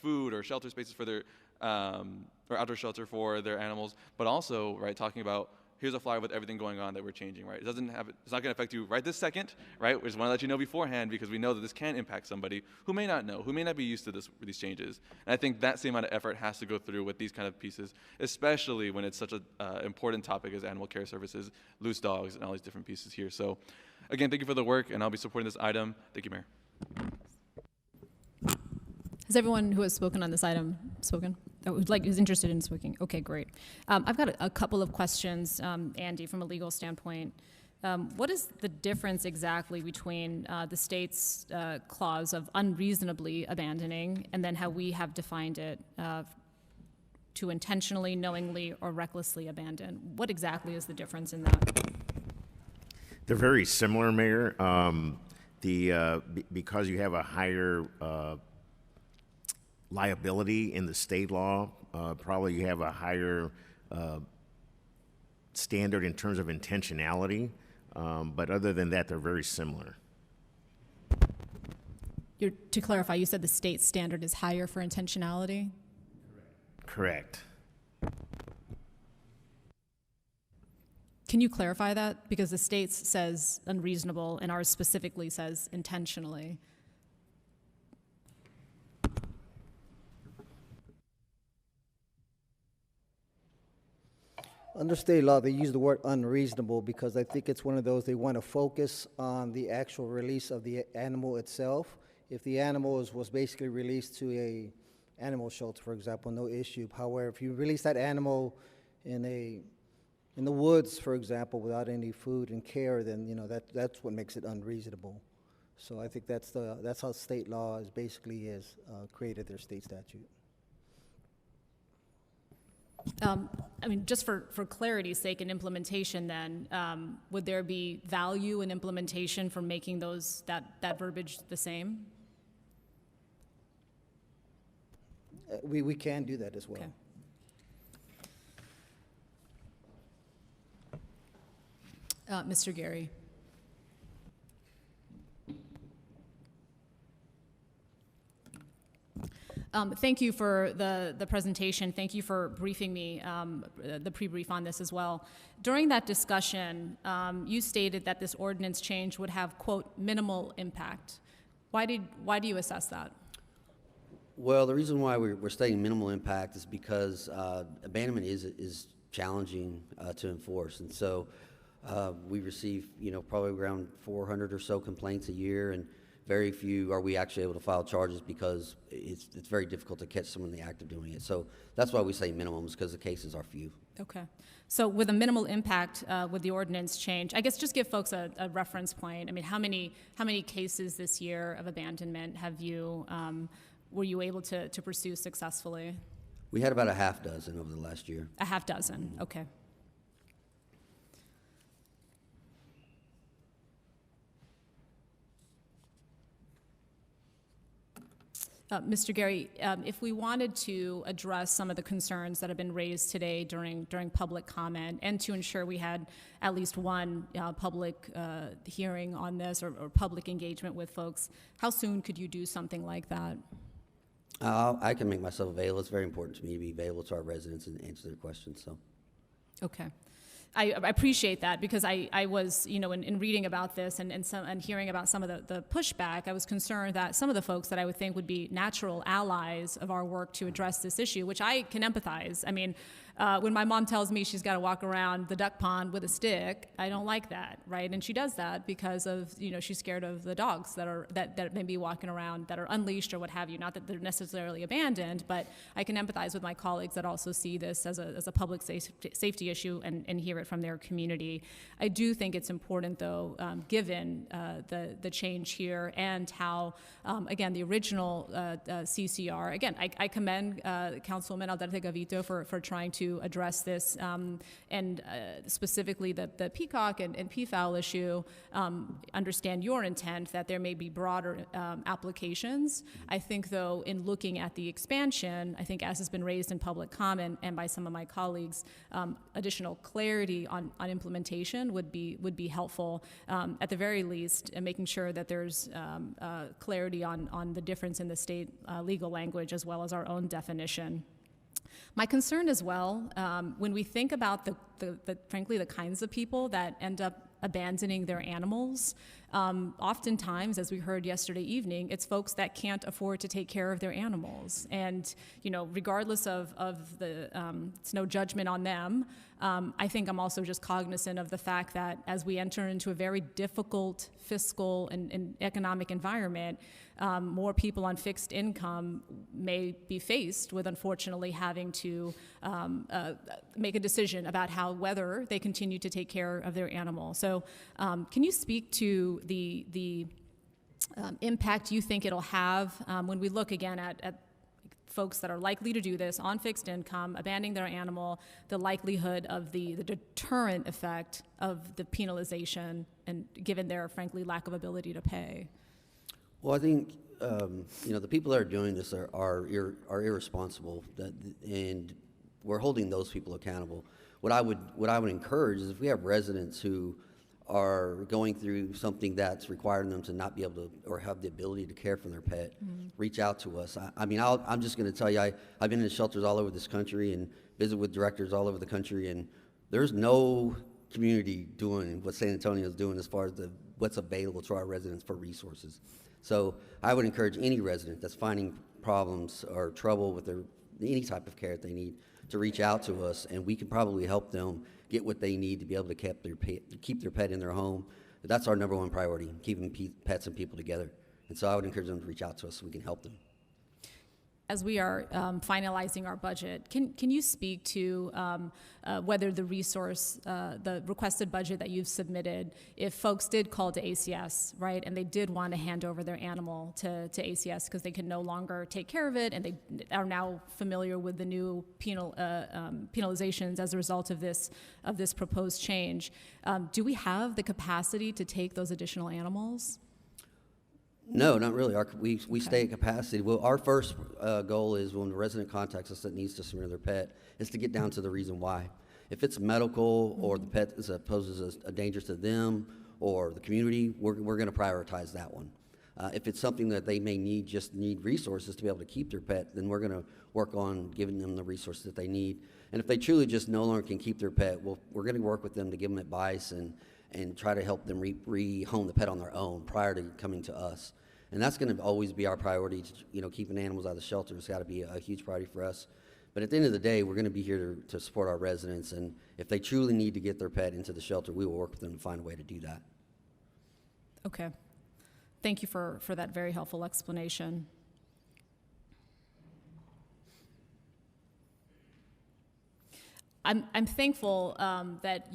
D: food or shelter spaces for their, or outdoor shelter for their animals, but also, right, talking about here's a flyer with everything going on that we're changing, right? It's not going to affect you right this second, right? We just want to let you know beforehand because we know that this can impact somebody who may not know, who may not be used to these changes. And I think that same amount of effort has to go through with these kind of pieces, especially when it's such an important topic as animal care services, loose dogs, and all these different pieces here. So again, thank you for the work, and I'll be supporting this item. Thank you, Mayor.
F: Has everyone who has spoken on this item spoken? Oh, who's interested in speaking? Okay, great. I've got a couple of questions, Andy, from a legal standpoint. What is the difference exactly between the state's clause of unreasonably abandoning and then how we have defined it to intentionally, knowingly, or recklessly abandon? What exactly is the difference in that?
A: They're very similar, Mayor. Because you have a higher liability in the state law, probably you have a higher standard in terms of intentionality. But other than that, they're very similar.
F: To clarify, you said the state standard is higher for intentionality?
A: Correct.
F: Can you clarify that? Because the state says unreasonable and ours specifically says intentionally.
V: Under state law, they use the word unreasonable because I think it's one of those, they want to focus on the actual release of the animal itself. If the animal was basically released to a animal shelter, for example, no issue. However, if you release that animal in the woods, for example, without any food and care, then that's what makes it unreasonable. So I think that's how state law is created their state statute.
F: I mean, just for clarity's sake and implementation then, would there be value in implementation for making that verbiage the same?
V: We can do that as well.
F: Okay. Mr. Gary. Thank you for the presentation. Thank you for briefing me, the pre-brief on this as well. During that discussion, you stated that this ordinance change would have, quote, minimal impact. Why do you assess that?
S: Well, the reason why we're stating minimal impact is because abandonment is challenging to enforce, and so we receive probably around 400 or so complaints a year, and very few are we actually able to file charges because it's very difficult to catch someone in the act of doing it. So that's why we say minimums, because the cases are few.
F: Okay. So with a minimal impact with the ordinance change, I guess just give folks a reference point. I mean, how many cases this year of abandonment were you able to pursue successfully?
S: We had about a half dozen over the last year.
F: A half dozen, okay. Mr. Gary, if we wanted to address some of the concerns that have been raised today during public comment, and to ensure we had at least one public hearing on this or public engagement with folks, how soon could you do something like that?
S: I can make myself available. It's very important to me to be available to our residents and answer their questions. So.
F: Okay. I appreciate that, because I was, in reading about this and hearing about some of the pushback, I was concerned that some of the folks that I would think would be natural allies of our work to address this issue, which I can empathize. I mean, when my mom tells me she's got to walk around the duck pond with a stick, I don't like that, right? And she does that because of, she's scared of the dogs that may be walking around that are unleashed or what have you. Not that they're necessarily abandoned, but I can empathize with my colleagues that also see this as a public safety issue and hear it from their community. I do think it's important, though, given the change here and how, again, the original CCR, again, I commend Councilwoman Alderte Gavito for trying to address this, and specifically the peacock and peafowl issue. Understand your intent that there may be broader applications. I think, though, in looking at the expansion, I think as has been raised in public comment and by some of my colleagues, additional clarity on implementation would be helpful, at the very least, making sure that there's clarity on the difference in the state legal language as well as our own definition. My concern as well, when we think about frankly, the kinds of people that end up abandoning their animals, Oftentimes, as we heard yesterday evening, it's folks that can't afford to take care of their animals. And, regardless of the, it's no judgment on them, I think I'm also just cognizant of the fact that as we enter into a very difficult fiscal and economic environment, more people on fixed income may be faced with, unfortunately, having to make a decision about whether they continue to take care of their animal. So can you speak to the impact you think it'll have when we look again at folks that are likely to do this on fixed income, abandoning their animal, the likelihood of the deterrent effect of the penalization, and given their, frankly, lack of ability to pay?
S: Well, I think the people that are doing this are irresponsible, and we're holding those people accountable. What I would encourage is if we have residents who are going through something that's requiring them to not be able to or have the ability to care for their pet, reach out to us. I'm just going to tell you, I've been in shelters all over this country and visit with directors all over the country, and there's no community doing what San Antonio is doing as far as what's available to our residents for resources. So I would encourage any resident that's finding problems or trouble with any type of care that they need to reach out to us, and we can probably help them get what they need to be able to keep their pet in their home. That's our number one priority, keeping pets and people together. And so I would encourage them to reach out to us so we can help them.
F: As we are finalizing our budget, can you speak to whether the the requested budget that you've submitted, if folks did call to ACS, right, and they did want to hand over their animal to ACS because they can no longer take care of it, and they are now familiar with the new penalizations as a result of this proposed change, do we have the capacity to take those additional animals?
S: No, not really. We stay at capacity. Well, our first goal is when the resident contacts us that needs to surrender their pet is to get down to the reason why. If it's medical or the pet poses a danger to them or the community, we're going to prioritize that one. If it's something that they may need resources to be able to keep their pet, then we're going to work on giving them the resources that they need. And if they truly just no longer can keep their pet, we're going to work with them to give them advice and try to help them rehome the pet on their own prior to coming to us. And that's going to always be our priority. Keeping animals out of the shelter has got to be a huge priority for us. But at the end of the day, we're going to be here to support our residents. And if they truly need to get their pet into the shelter, we will work with them to find a way to do that.
F: Okay. Thank you for that very helpful explanation. I'm thankful that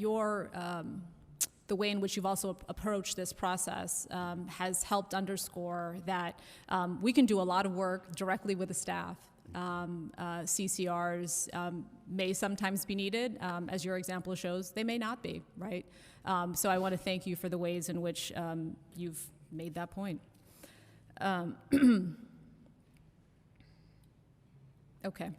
F: the way in which you've also approached this process has helped underscore that we can do a lot of work directly with the staff. CCRs may sometimes be needed, as your example shows. They may not be, right? So I want to thank you for the ways in which you've made that point. Okay.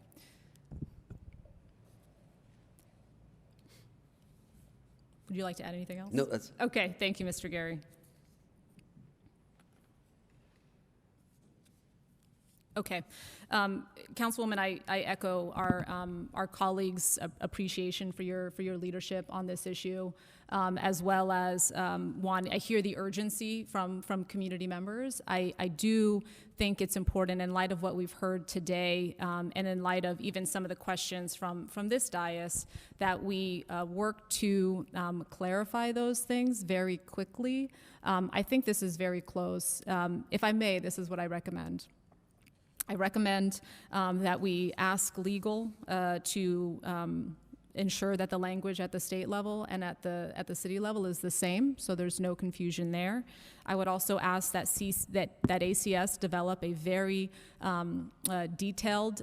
F: Would you like to add anything else?
S: No, that's...
F: Okay, thank you, Mr. Gary. Okay. Councilwoman, I echo our colleagues' appreciation for your leadership on this issue, as well as I hear the urgency from community members. I do think it's important, in light of what we've heard today, and in light of even some of the questions from this dais, that we work to clarify those things very quickly. I think this is very close. If I may, this is what I recommend. I recommend that we ask legal to ensure that the language at the state level and at the city level is the same, so there's no confusion there. I would also ask that ACS develop a very detailed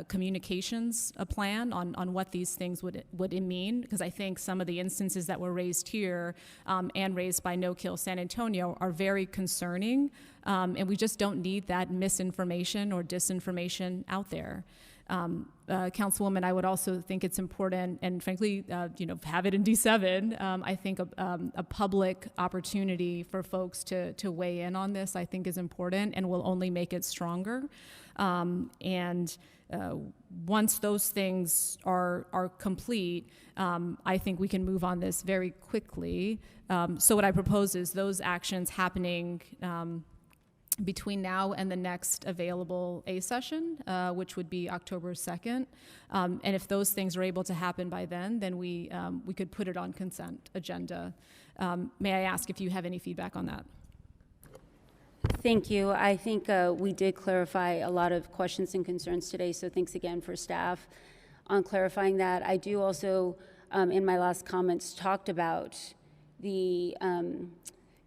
F: communications plan on what these things would mean, because I think some of the instances that were raised here and raised by No Kill San Antonio are very concerning, and we just don't need that misinformation or disinformation out there. Councilwoman, I would also think it's important, and frankly, have it in D7. I think a public opportunity for folks to weigh in on this, I think, is important and will only make it stronger. Once those things are complete, I think we can move on this very quickly. So what I propose is those actions happening between now and the next available A session, which would be October 2nd. And if those things are able to happen by then we could put it on consent agenda. May I ask if you have any feedback on that?
H: Thank you. I think we did clarify a lot of questions and concerns today, so thanks again for staff on clarifying that. I do also, in my last comments, talked about the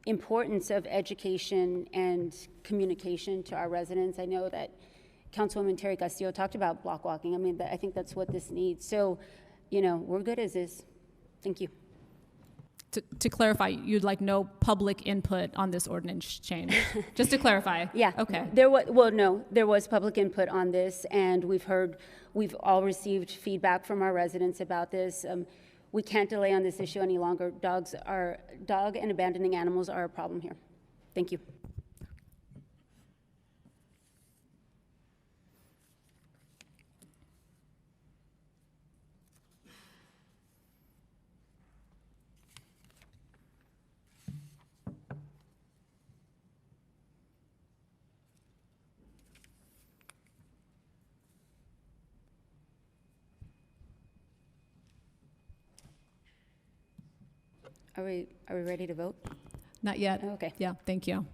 H: importance of education and communication to our residents. I know that Councilwoman Terry Castillo talked about block walking. I mean, I think that's what this needs. So, we're good as is. Thank you.
F: To clarify, you'd like no public input on this ordinance change? Just to clarify.
H: Yeah.
F: Okay.
H: There was public input on this, and we've all received feedback from our residents about this. We can't delay on this issue any longer. Dog and abandoning animals are a problem here. Thank you. Are we ready to vote?
F: Not yet.
H: Oh, okay.
F: Yeah, thank you.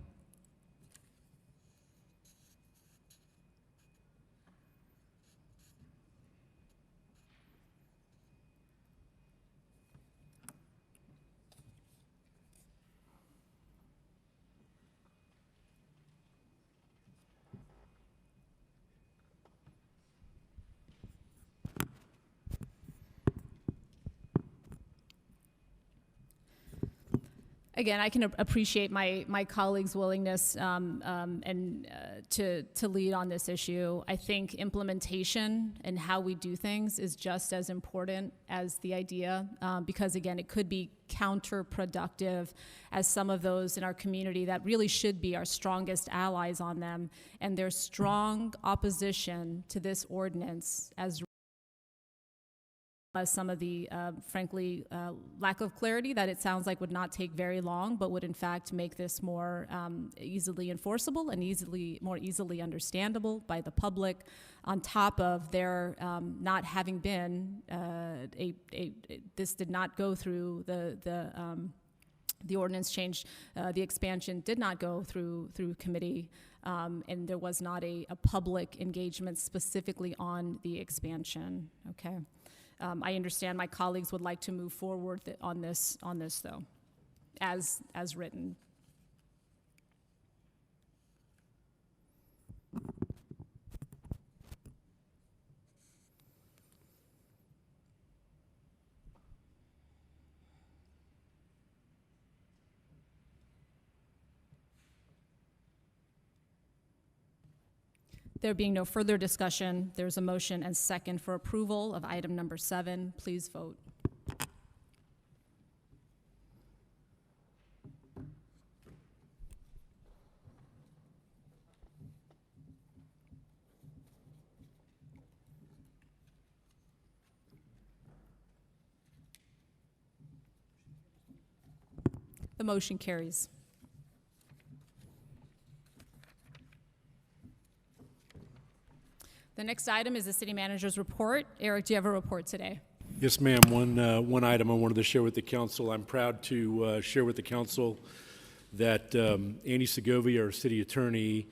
F: Again, I can appreciate my colleagues' willingness to lead on this issue. I think implementation and how we do things is just as important as the idea, because again, it could be counterproductive as some of those in our community that really should be our strongest allies on them, and their strong opposition to this ordinance as some of the, frankly, lack of clarity that it sounds like would not take very long, but would in fact make this more easily enforceable and more easily understandable by the public, on top of their not having been, this did not go through the ordinance change, the expansion did not go through committee, and there was not a public engagement specifically on the expansion, okay? I understand my colleagues would like to move forward on this though, as written. There being no further discussion, there's a motion and second for approval of item number 7. Please vote. The motion carries. The next item is the city manager's report. Eric, do you have a report today?
E: Yes, ma'am. One item I wanted to share with the council. I'm proud to share with the council that Andy Segovia, our city attorney,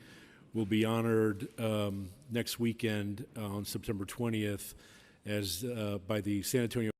E: will be honored next weekend on September 20th as by the San Antonio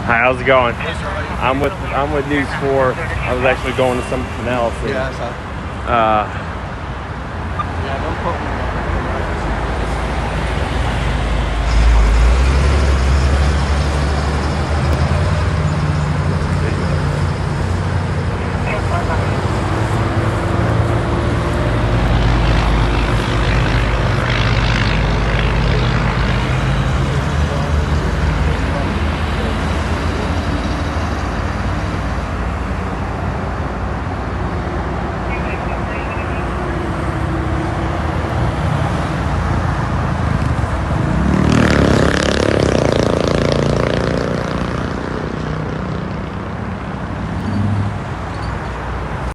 L: Hi, how's it going? I'm with News 4. I was actually going to something else. And,